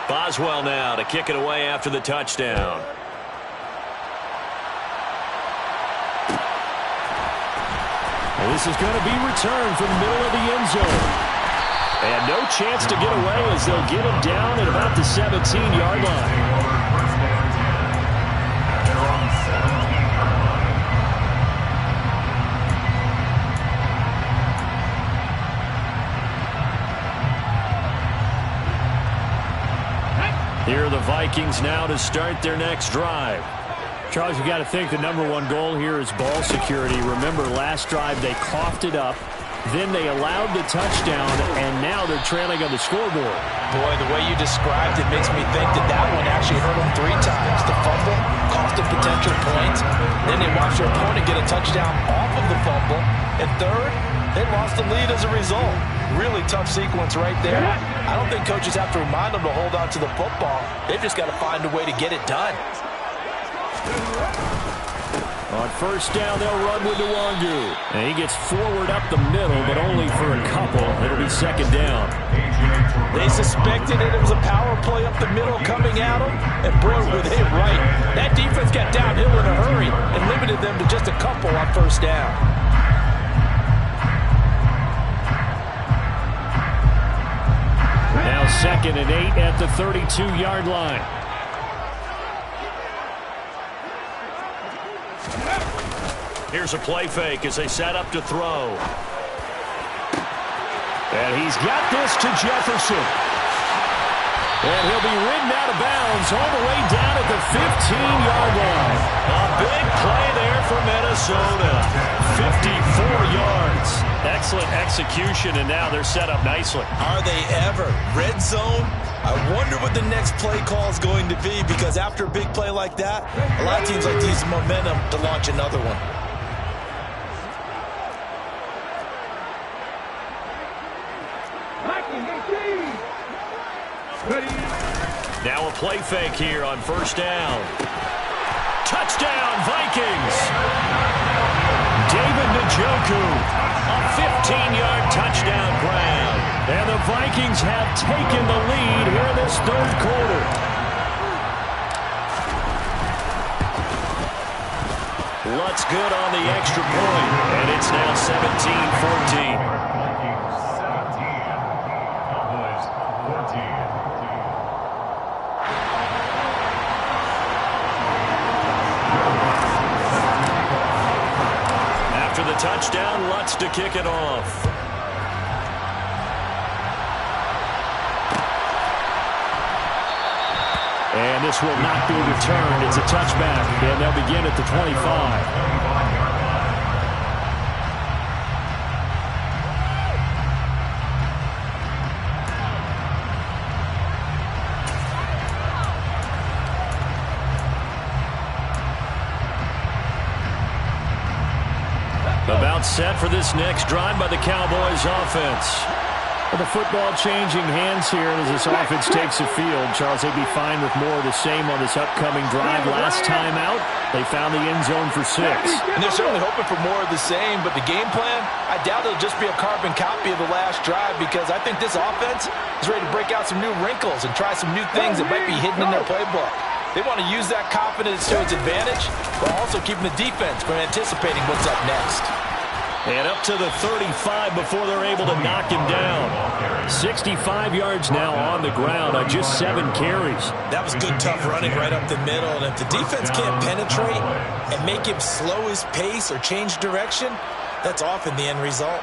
Boswell now to kick it away after the touchdown. And this is going to be returned from the middle of the end zone. And no chance to get away as they'll get him down at about the 17-yard line. Here are the Vikings now to start their next drive. Charles, you got to think the #1 goal here is ball security. Remember, last drive they coughed it up. Then they allowed the touchdown, and now they're trailing on the scoreboard. Boy, the way you described it makes me think that one actually hurt them 3 times. The fumble cost them potential points. Then they watched their opponent get a touchdown off of the fumble. And third, they lost the lead as a result. Really tough sequence right there. I don't think coaches have to remind them to hold on to the football. They've just got to find a way to get it done. On first down, they'll run with Nwangu. And he gets forward up the middle, but only for a couple. It'll be second down. They suspected it was a power play up the middle coming at them, and boy, were they right. That defense got downhill in a hurry and limited them to just a couple on first down. Now 2nd and 8 at the 32-yard line. Here's a play fake as they set up to throw. And he's got this to Jefferson. And he'll be ridden out of bounds all the way down at the 15-yard line. A big play there for Minnesota. 54 yards. Excellent execution, and now they're set up nicely. Are they ever? Red zone? I wonder what the next play call is going to be, because after a big play like that, a lot of teams like to use the momentum to launch another one. Now a play fake here on first down. Touchdown, Vikings! David Njoku, a 15-yard touchdown grab. And the Vikings have taken the lead here in this third quarter. Lutz good on the extra point, and it's now 17-14. The touchdown, Lutz to kick it off. And this will not be returned. It's a touchback, and they'll begin at the 25. About set for this next drive by the Cowboys offense. Well, the football changing hands here as this offense takes the field. Charles, they'd be fine with more of the same on this upcoming drive. Last time out, they found the end zone for 6. And they're certainly hoping for more of the same, but the game plan, I doubt it'll just be a carbon copy of the last drive, because I think this offense is ready to break out some new wrinkles and try some new things that might be hidden in their playbook. They want to use that confidence to its advantage, while also keeping the defense from anticipating what's up next. And up to the 35 before they're able to knock him down. 65 yards now on the ground on just 7 carries. That was good, tough running right up the middle. And if the defense can't penetrate and make him slow his pace or change direction, that's often the end result.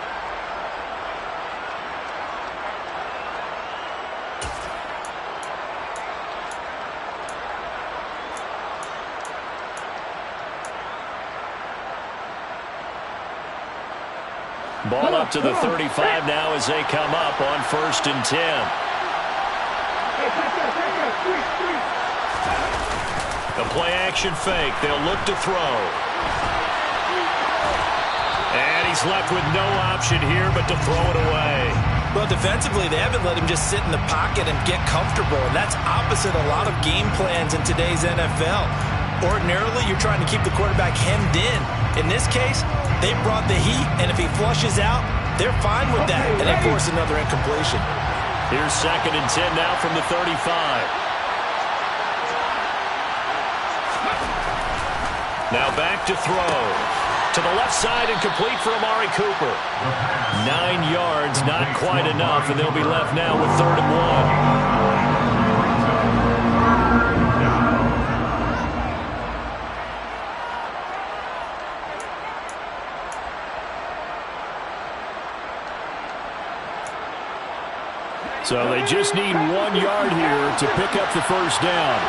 Ball up to the 35 now as they come up on 1st and 10. The play action fake. They'll look to throw. And he's left with no option here but to throw it away. Well, defensively, they haven't let him just sit in the pocket and get comfortable. And that's opposite a lot of game plans in today's NFL. Ordinarily, you're trying to keep the quarterback hemmed in. In this case, they brought the heat, and if he flushes out, they're fine with that, and they force another incompletion. Here's 2nd and 10 now from the 35. Now back to throw. To the left side and complete for Amari Cooper. 9 yards, not quite enough, and they'll be left now with 3rd and 1. So they just need 1 yard here to pick up the first down.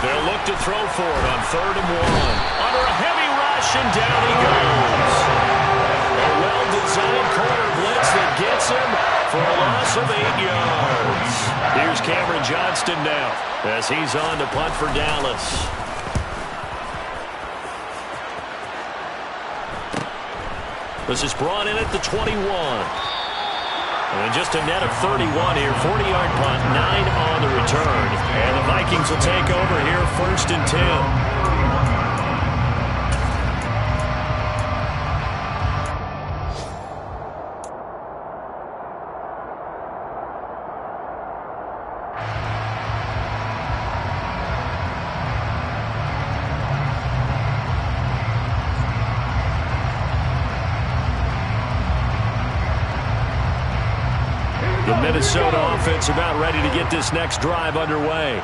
They'll look to throw for it on 3rd and 1. Under a heavy rush, and down he goes. A well-designed corner blitz that gets him for a loss of 8 yards. Here's Cameron Johnston now as he's on to punt for Dallas. This is brought in at the 21. And just a net of 31 here. 40-yard punt, 9 on the return. And the Vikings will take over here 1st and 10. Minnesota offense about ready to get this next drive underway.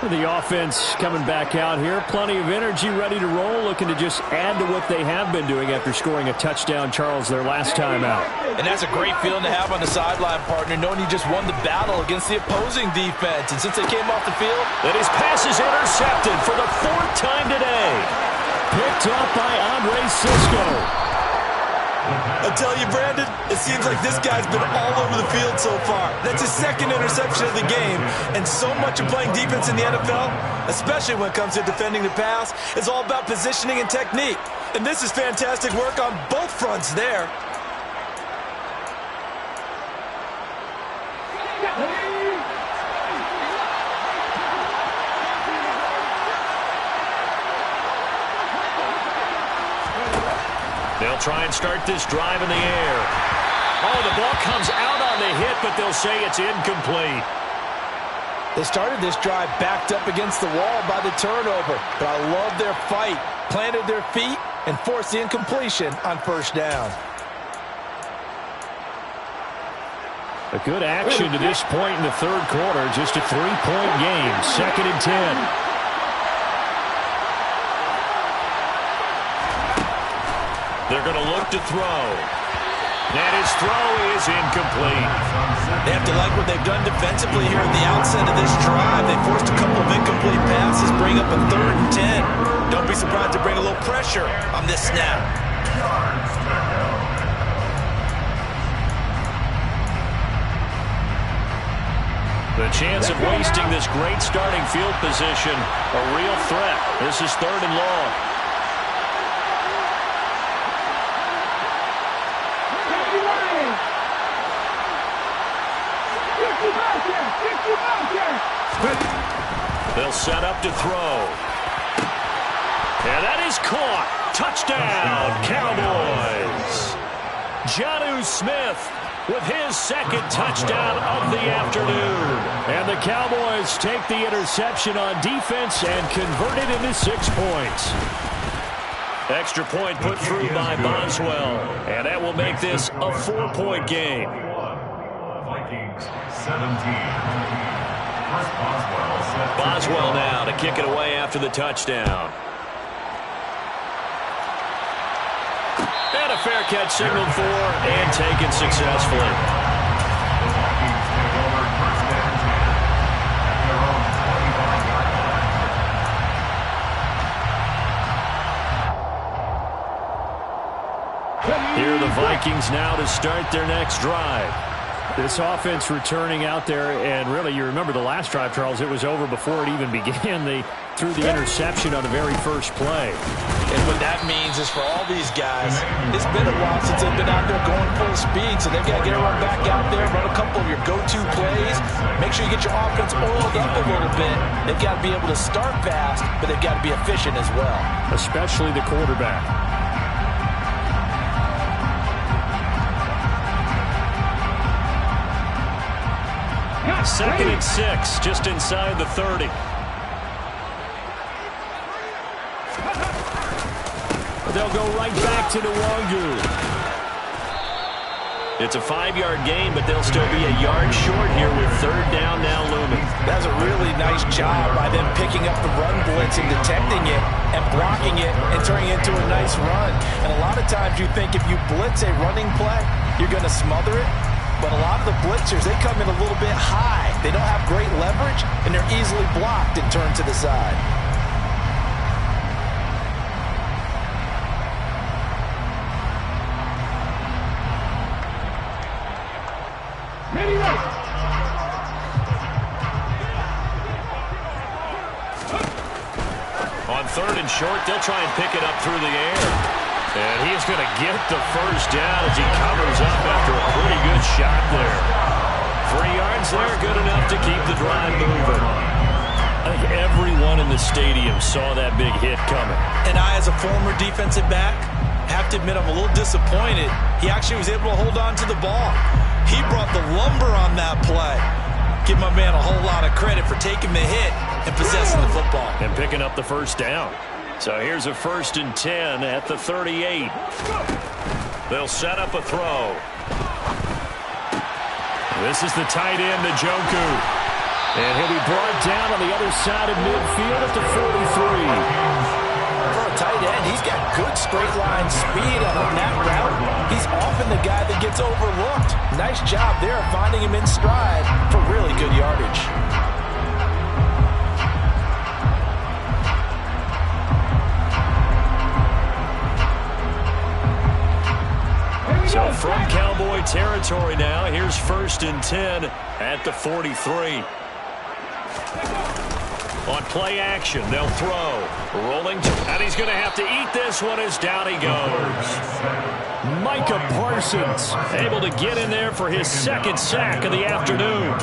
The offense coming back out here. Plenty of energy, ready to roll, looking to just add to what they have been doing after scoring a touchdown, Charles, their last time out. And that's a great feeling to have on the sideline, partner, knowing you just won the battle against the opposing defense. And since they came off the field, and his pass is intercepted for the 4th time today. Picked up by Andre Cisco. I tell you, Brandon, it seems like this guy's been all over the field so far. That's his 2nd interception of the game. And so much of playing defense in the NFL, especially when it comes to defending the pass, is all about positioning and technique. And this is fantastic work on both fronts there. They'll try and start this drive in the air. Oh, the ball comes out on the hit, but they'll say it's incomplete. They started this drive backed up against the wall by the turnover, but I love their fight. Planted their feet and forced the incompletion on 1st down. A good action to this point in the 3rd quarter. Just a 3-point game. 2nd and 10. They're going to look to throw. And his throw is incomplete. They have to like what they've done defensively here at the outset of this drive. They forced a couple of incomplete passes, bring up a 3rd and 10. Don't be surprised to bring a little pressure on this snap. The chance of wasting this great starting field position, a real threat. This is 3rd and long. They'll set up to throw. And that is caught. Touchdown, Cowboys. Jonnu Smith with his 2nd touchdown of the afternoon. And the Cowboys take the interception on defense and convert it into 6 points. Extra point put through by Boswell. And that will make this a 4-point game. Vikings 17. Boswell now to kick it away after the touchdown. And a fair catch signaled for and taken successfully. Vikings now to start their next drive. This offense returning out there, and really, you remember the last drive, Charles, it was over before it even began. They threw the interception on the very first play. And what that means is for all these guys, it's been a while since they've been out there going full speed, so they've got to get everyone back out there, run a couple of your go-to plays, make sure you get your offense oiled up a little bit. They've got to be able to start fast, but they've got to be efficient as well. Especially the quarterback. Second and 6, just inside the 30. They'll go right back to Nwangu. It's a 5-yard gain, but they'll still be a yard short here with third down now looming. That's a really nice job by them picking up the run blitz and detecting it and blocking it and turning it into a nice run. And a lot of times you think if you blitz a running play, you're going to smother it. But a lot of the blitzers, they come in a little bit high. They don't have great leverage, and they're easily blocked and turned to the side. On third and short, they'll try and pick it up through the air. And he's going to get the first down as he covers up after a pretty good shot there. 3 yards there, good enough to keep the drive moving. I think everyone in the stadium saw that big hit coming. And I, as a former defensive back, have to admit I'm a little disappointed. He actually was able to hold on to the ball. He brought the lumber on that play. Give my man a whole lot of credit for taking the hit and possessing the football. And picking up the first down. So here's a 1st and 10 at the 38. They'll set up a throw. This is the tight end, Njoku. And he'll be brought down on the other side of midfield at the 43. For a tight end, he's got good straight line speed on that route. He's often the guy that gets overlooked. Nice job there of finding him in stride for really good yardage. So from Cowboy territory now, here's 1st and 10 at the 43. On play action, they'll throw. Rolling, and he's going to have to eat this one as down he goes. Micah Parsons able to get in there for his 2nd sack of the afternoon.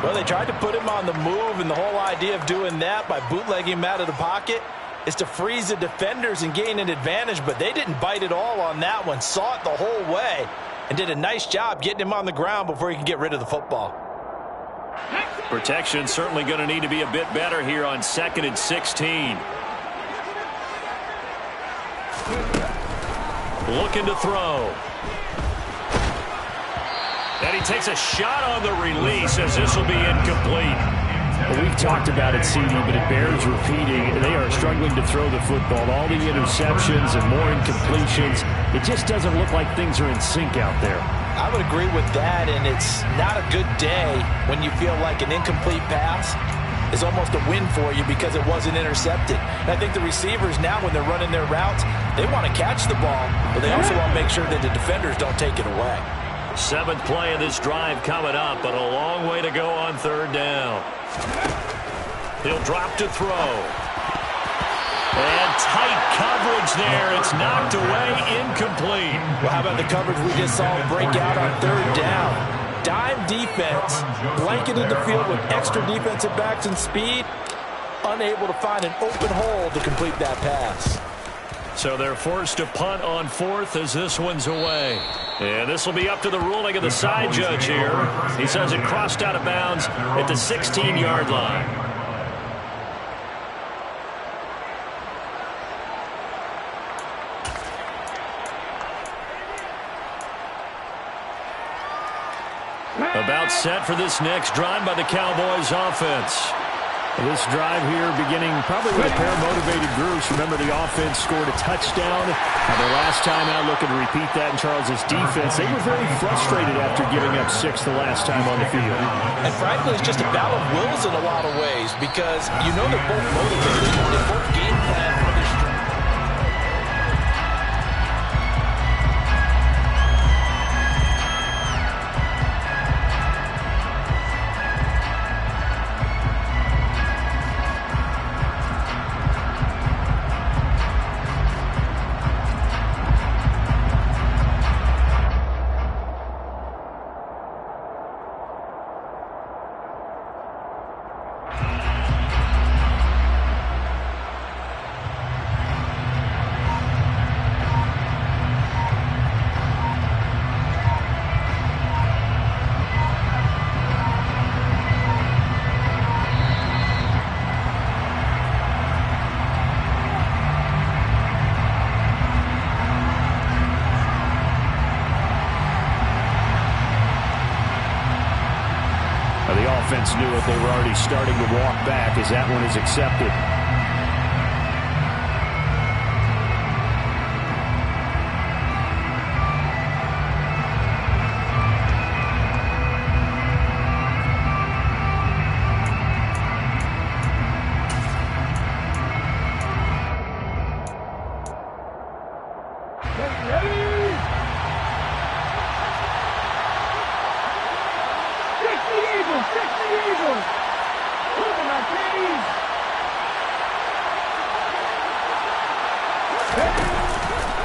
Well, they tried to put him on the move, and the whole idea of doing that by bootlegging him out of the pocket is to freeze the defenders and gain an advantage, but they didn't bite at all on that one. Saw it the whole way and did a nice job getting him on the ground before he could get rid of the football. Protection certainly going to need to be a bit better here on 2nd and 16. Looking to throw. And he takes a shot on the release as this will be incomplete. Well, we've talked about it, CD, but it bears repeating. They are struggling to throw the football. All the interceptions and more incompletions. It just doesn't look like things are in sync out there. I would agree with that, and it's not a good day when you feel like an incomplete pass is almost a win for you because it wasn't intercepted. And I think the receivers now, when they're running their routes, they want to catch the ball, but they also want to make sure that the defenders don't take it away. 7th play of this drive coming up, but a long way to go on 3rd down. He'll drop to throw. And tight coverage there. It's knocked away, incomplete. Well, how about the coverage we just saw him break out on 3rd down? Dime defense, blanketed the field with extra defensive backs and speed, unable to find an open hole to complete that pass. So they're forced to punt on 4th as this one's away. And this will be up to the ruling of the side judge here. He says it crossed out of bounds at the 16-yard line. About set for this next drive by the Cowboys offense. This drive here beginning probably with a pair of motivated groups. Remember, the offense scored a touchdown. Their last time out, looking to repeat that in Charles's defense. They were very frustrated after giving up 6 the last time on the field. And frankly, it's just a battle of wills in a lot of ways because you know they're both motivated. They both game plan for this drive. The offense knew it. They were already starting to walk back as that one is accepted.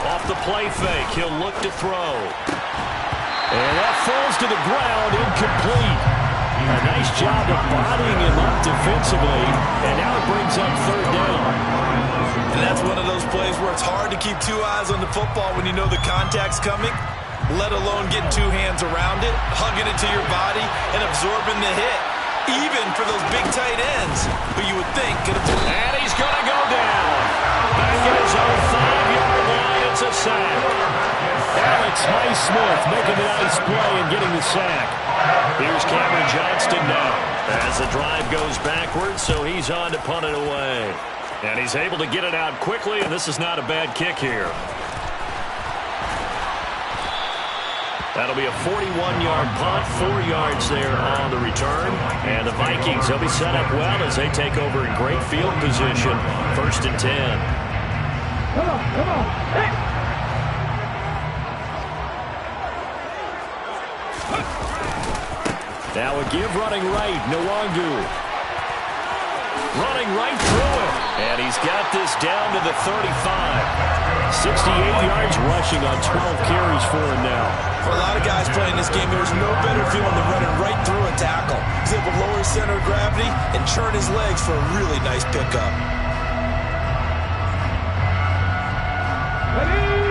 Off the play fake, he'll look to throw. And that falls to the ground, incomplete. A nice job of bodying him up defensively, and now it brings up third down. And that's one of those plays where it's hard to keep two eyes on the football when you know the contact's coming, let alone getting two hands around it, hugging it to your body, and absorbing the hit, even for those big tight ends who you would think could have... And he's going to go down. Back at his own 5-yard line, it's a sack. Alex Highsmith making the nice play and getting the sack. Here's Cameron Johnston now as the drive goes backwards, so he's on to punt it away. And he's able to get it out quickly, and this is not a bad kick here. That'll be a 41-yard punt, 4 yards there on the return. And the Vikings, they'll be set up well as they take over in great field position. 1st and 10. Come on. Hey. Now a give running right, Nwangu. Running right through it. And he's got this down to the 35. 68 yards rushing on 12 carries for him now. For a lot of guys playing this game, there's no better feeling than running right through a tackle. He's able to lower his center of gravity and churn his legs for a really nice pickup.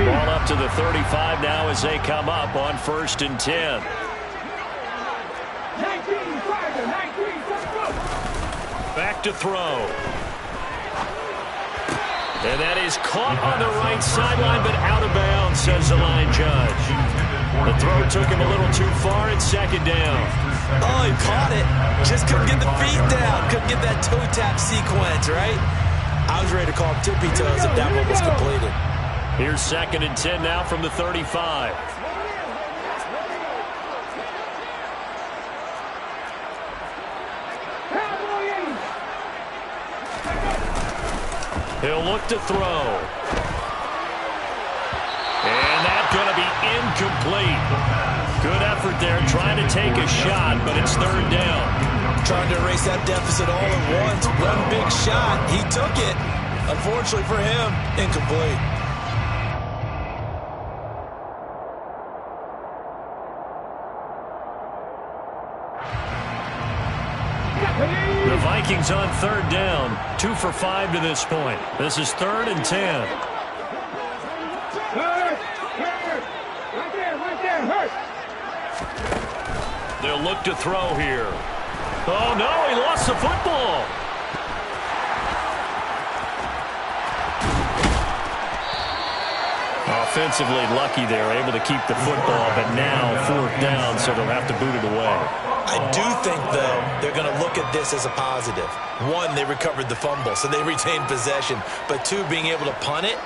Ball up to the 35 now as they come up on 1st and 10. 19, Back to throw. And that is caught on the right sideline, but out of bounds, says the line judge. The throw took him a little too far, and 2nd down. Oh, he caught it. Just couldn't get the feet down. Couldn't get that toe tap sequence, right? I was ready to call him tippy toes if that one was completed. Here's 2nd and 10 now from the 35. He'll look to throw. And that's going to be incomplete. Good effort there, trying to take a shot, but it's 3rd down. Trying to erase that deficit all at once. One big shot. He took it. Unfortunately for him, incomplete. The Vikings on 3rd down. 2 for 5 to this point. This is 3rd and 10. They'll look to throw here. Oh, no, he lost the football. Offensively lucky there, able to keep the football, but now 4th down, so they'll have to boot it away. I do think, though, they're going to look at this as a positive. 1, they recovered the fumble, so they retained possession. But 2, being able to punt it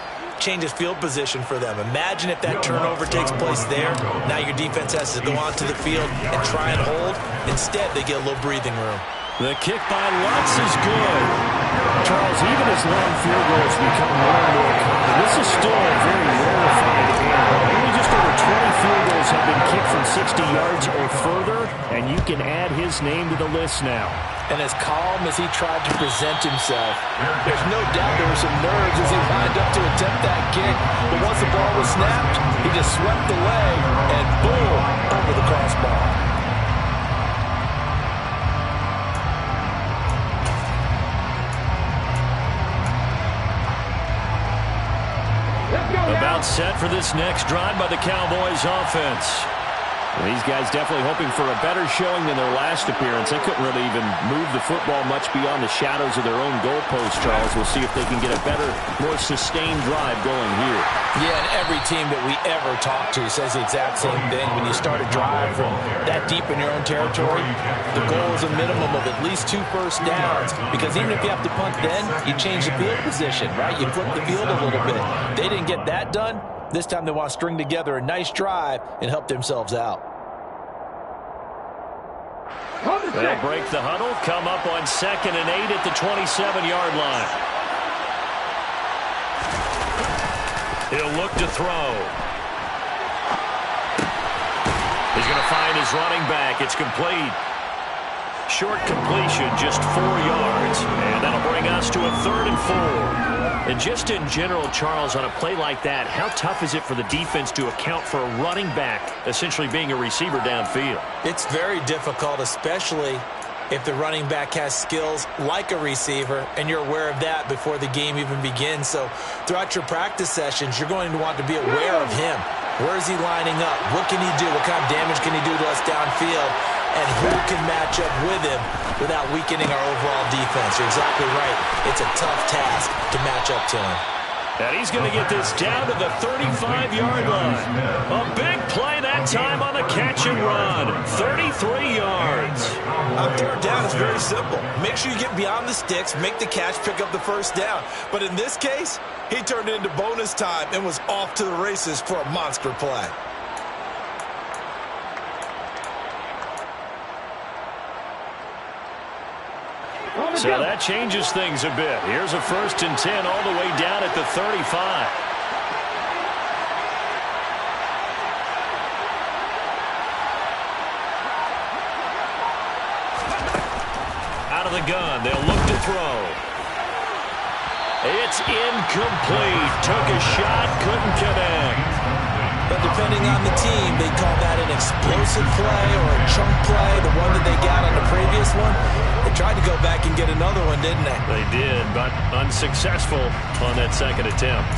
changes field position for them. Imagine if that turnover takes place there. Now your defense has to go onto the field and try and hold. Instead, they get a little breathing room. The kick by Lutz is good. Charles, even as long field goals become more and more common, this is still a very rarefied area. Only just over 20 field goals have been kicked from 60 yards or further, and you can add his name to the list now. And as calm as he tried to present himself, there's no doubt there were some nerves as he lined up to attempt that kick. But once the ball was snapped, he just swept the leg and boom, over the crossbar. About set for this next drive by the Cowboys offense. And these guys definitely hoping for a better showing than their last appearance. They couldn't really even move the football much beyond the shadows of their own goalpost, Charles. We'll see if they can get a better, more sustained drive going here. Yeah, and every team that we ever talk to says the exact same thing. When you start a drive from that deep in your own territory, the goal is a minimum of at least 2 first downs. Because even if you have to punt then, you change the field position, right? You flip the field a little bit. They didn't get that done. This time they want to string together a nice drive and help themselves out. They'll break the huddle, come up on 2nd and 8 at the 27-yard line. He'll look to throw. He's going to find his running back. It's complete. Short completion, just 4 yards. And that'll bring us to a 3rd and 4. And just in general, Charles, on a play like that, how tough is it for the defense to account for a running back essentially being a receiver downfield? It's very difficult, especially if the running back has skills like a receiver, and you're aware of that before the game even begins. So throughout your practice sessions, you're going to want to be aware of him. Where is he lining up? What can he do? What kind of damage can he do to us downfield? And who can match up with him without weakening our overall defense? You're exactly right. It's a tough task to match up to him. And he's going to get this down to the 35-yard line. A big play that time on the catch and run. 33 yards. On 3rd down, it's very simple. Make sure you get beyond the sticks, make the catch, pick up the first down. But in this case, he turned it into bonus time and was off to the races for a monster play. So that changes things a bit. Here's a 1st and 10 all the way down at the 35. Out of the gun, they'll look to throw. It's incomplete. Took a shot, couldn't connect. But depending on the team, they call that an explosive play or a chunk play, the one that they got on the previous one. They tried to go back and get another one, didn't they? They did, but unsuccessful on that 2nd attempt.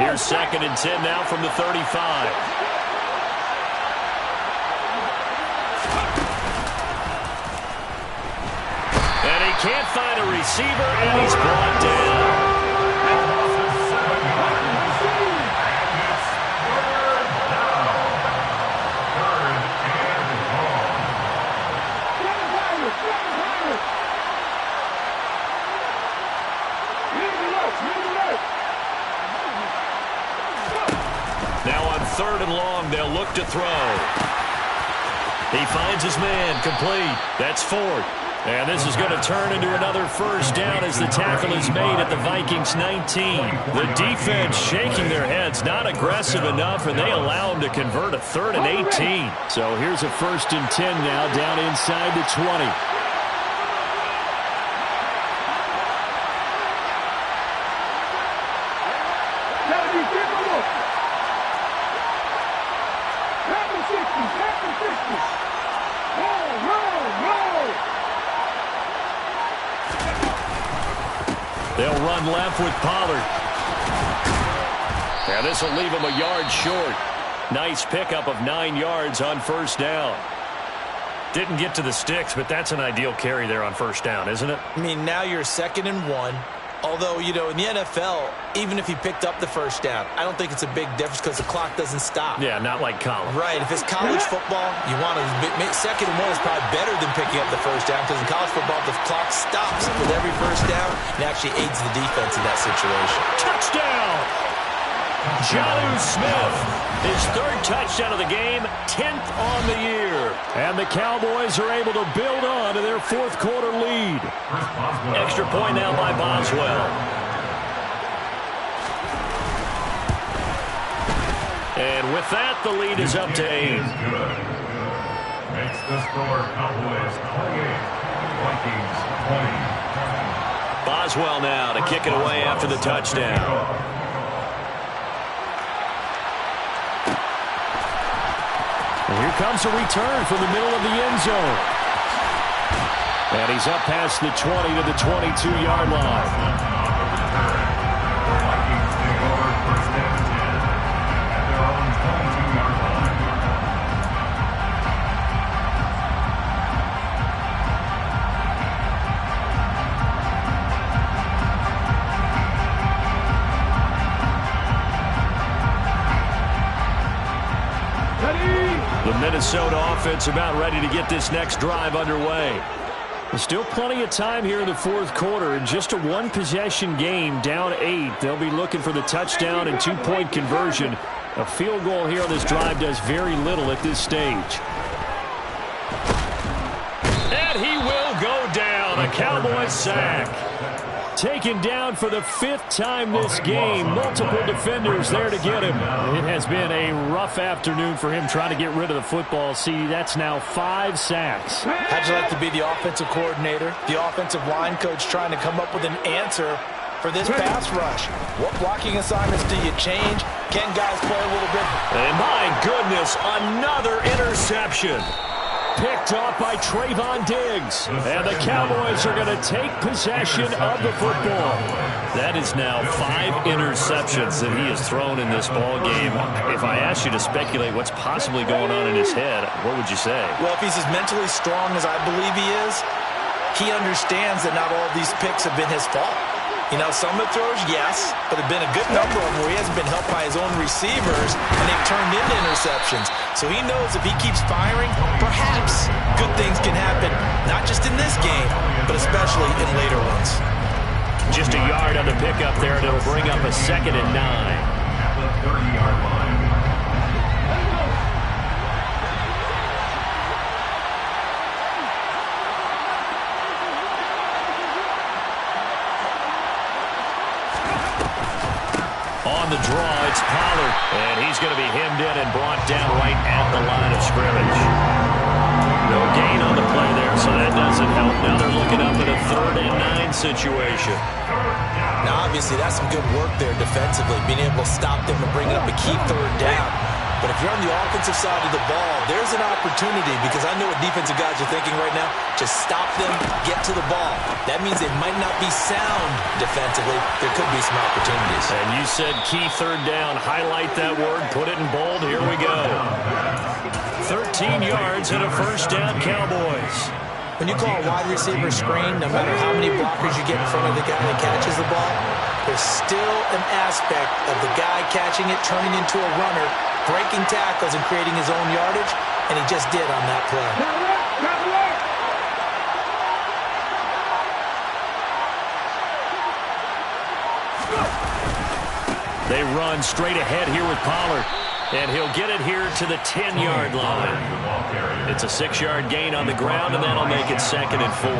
Here's 2nd and 10 now from the 35. Can't find a receiver, and he's brought down. Now on 3rd and long, they'll look to throw. He finds his man, complete. That's Ford. And this is going to turn into another first down as the tackle is made at the Vikings 19. The defense shaking their heads, not aggressive enough, and they allow them to convert a 3rd and 18. So here's a 1st and 10 now down inside the 20. They'll run left with Pollard. And this will leave him a yard short. Nice pickup of 9 yards on 1st down. Didn't get to the sticks, but that's an ideal carry there on 1st down, isn't it? I mean, now you're 2nd and 1. Although, you know, in the NFL, even if he picked up the 1st down, I don't think it's a big difference because the clock doesn't stop. Yeah, not like college. Right. If it's college football, you want to 2nd and 1 is probably better than picking up the 1st down because in college football, the clock stops with every 1st down and actually aids the defense in that situation. Touchdown! Jonnu Smith, his 3rd touchdown of the game, 10th on the year. And the Cowboys are able to build on to their 4th quarter lead. Extra point now by Boswell. And with that, the lead is up to 8. Makes the score Cowboys 28, Vikings 20. Boswell now to kick it away after the touchdown. And here comes a return from the middle of the end zone. And he's up past the 20 to the 22-yard line. Vikings take over first and 10 at their own 22-yard line. The Minnesota offense about ready to get this next drive underway. There's still plenty of time here in the fourth quarter. In just a one-possession game, down 8. They'll be looking for the touchdown and two-point conversion. A field goal here on this drive does very little at this stage. And he will go down. A Cowboys sack. Taken down for the 5th time this game. Multiple defenders there to get him. It has been a rough afternoon for him trying to get rid of the football. See, that's now 5 sacks. How'd you like to be the offensive coordinator, the offensive line coach trying to come up with an answer for this pass rush? What blocking assignments do you change? Can guys play a little bit? And my goodness, another interception. Picked off by Trayvon Diggs. And the Cowboys are going to take possession of the football. That is now 5 interceptions that he has thrown in this ball game. If I asked you to speculate what's possibly going on in his head, what would you say? Well, if he's as mentally strong as I believe he is, he understands that not all of these picks have been his fault. You know, some of the throws, yes, but there have been a good number of them where he hasn't been helped by his own receivers, and they've turned into interceptions. So he knows if he keeps firing, perhaps good things can happen, not just in this game, but especially in later ones. Just a yard on the pickup there, and it'll bring up a 2nd and 9. At the 30-yard line. On the draw, it's Pollard, and he's going to be hemmed in and brought down right at the line of scrimmage. No gain on the play there, so that doesn't help. Now they're looking up at a 3rd and 9 situation. Now, obviously, that's some good work there defensively, being able to stop them and bring up a key 3rd down. But if you're on the offensive side of the ball, there's an opportunity, because I know what defensive guys are thinking right now. Just stop them, get to the ball. That means they might not be sound defensively. There could be some opportunities. And you said key 3rd down. Highlight that word. Put it in bold. Here we go. 13 yards and a 1st down, Cowboys. When you call a wide receiver screen, no matter how many blockers you get in front of the guy that catches the ball, there's still an aspect of the guy catching it, turning into a runner, breaking tackles and creating his own yardage, and he just did on that play. They run straight ahead here with Pollard, and he'll get it here to the 10-yard line. It's a 6-yard gain on the ground, and that'll make it 2nd and 4.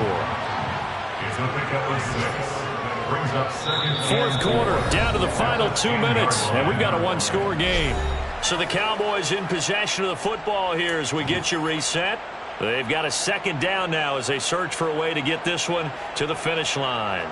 It's a pickup of 6. Brings up 2nd. Fourth quarter, down to the final 2 minutes, and we've got a 1-score game. So the Cowboys in possession of the football here as we get you reset. They've got a 2nd down now as they search for a way to get this one to the finish line.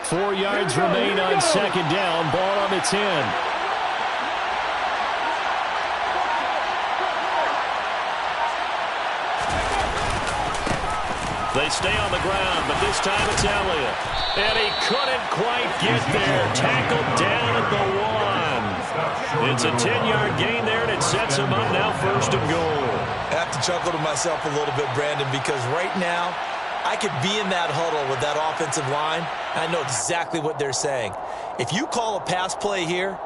Four yards remain on 2nd down. Ball on the 10. They stay on the ground, but this time it's Elliott. And he couldn't quite get there. Tackled down at the 1. It's a 10-yard gain there, and it sets him up now 1st and goal. I have to chuckle to myself a little bit, Brandon, because right now I could be in that huddle with that offensive line. I know exactly what they're saying. If you call a pass play here,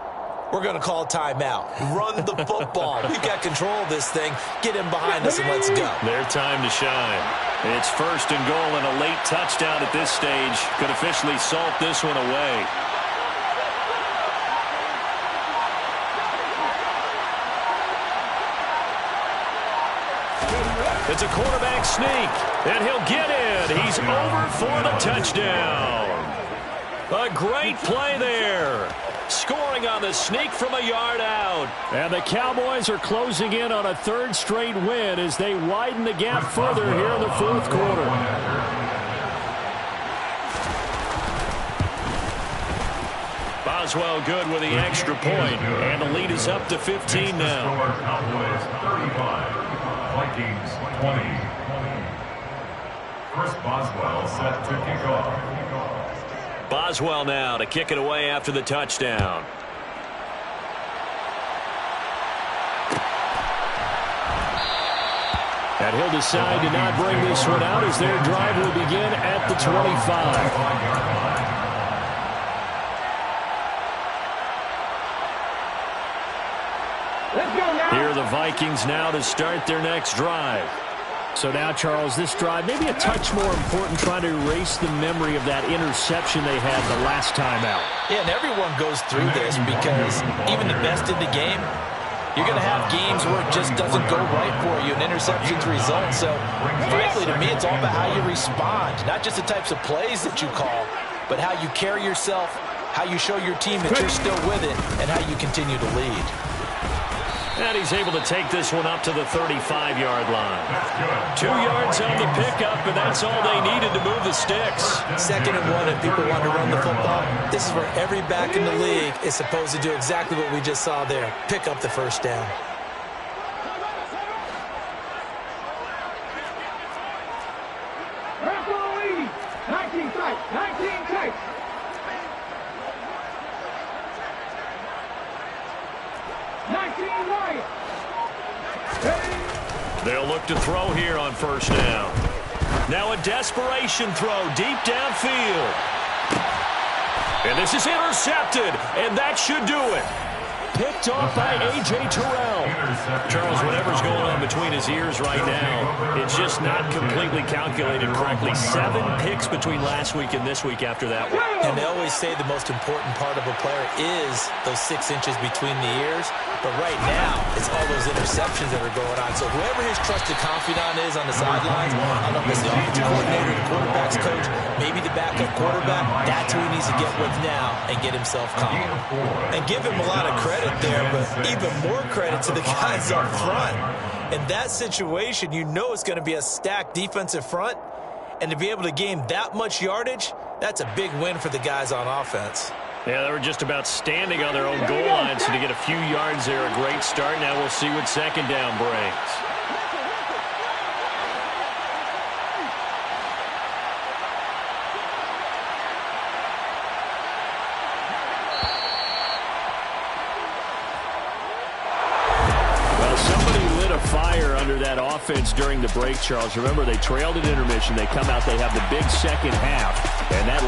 we're going to call timeout. Run the football. We've got control of this thing. Get him behind us and let's go. Their time to shine. It's 1st and goal, and a late touchdown at this stage could officially salt this one away. It's a quarterback sneak, and he'll get in. He's over for the touchdown. A great play there. Scoring on the sneak from a yard out. And the Cowboys are closing in on a 3rd straight win as they widen the gap further here in the 4th quarter. Boswell good with the extra point, and the lead is up to 15 now. Cowboys 35, Vikings 20. Chris Boswell set to kick off. Boswell now to kick it away after the touchdown. And he'll decide to not bring this one out as their drive will begin at the 25. Here are the Vikings now to start their next drive. So now, Charles, this drive maybe a touch more important, trying to erase the memory of that interception they had the last time out. Yeah, and everyone goes through this because even the best in the game, you're going to have games where it just doesn't go right for you and interceptions result. So, frankly, to me, it's all about how you respond, not just the types of plays that you call, but how you carry yourself, how you show your team that you're still with it, and how you continue to lead. And he's able to take this one up to the 35-yard line. 2 yards on the pickup, and that's all they needed to move the sticks. 2nd and 1, if people want to run the football, this is where every back in the league is supposed to do exactly what we just saw there, pick up the first down. Referee, 19 tights, 19 tights. 19 right. They'll look to throw here on first down. Now a desperation throw deep downfield. And this is intercepted, and that should do it. Picked off by A.J. Terrell. Charles, whatever's going on between his ears right now, it's just not completely calculated correctly. 7 picks between last week and this week after that one. And they always say the most important part of a player is those 6 inches between the ears. But right now, it's all those interceptions that are going on. So whoever his trusted confidant is on the sidelines, I don't know if it's the offensive coordinator, the quarterback's coach, maybe the backup quarterback, that's who he needs to get with now and get himself calm. And give him a lot of credit there, but even more credit to the guys up front. In that situation, you know it's going to be a stacked defensive front, and to be able to gain that much yardage, that's a big win for the guys on offense. Yeah, they were just about standing on their own goal line, so to get a few yards there, a great start. Now we'll see what 2nd down brings. Fire under that offense during the break, Charles. Remember, they trailed at intermission. They come out, they have the big second half, and that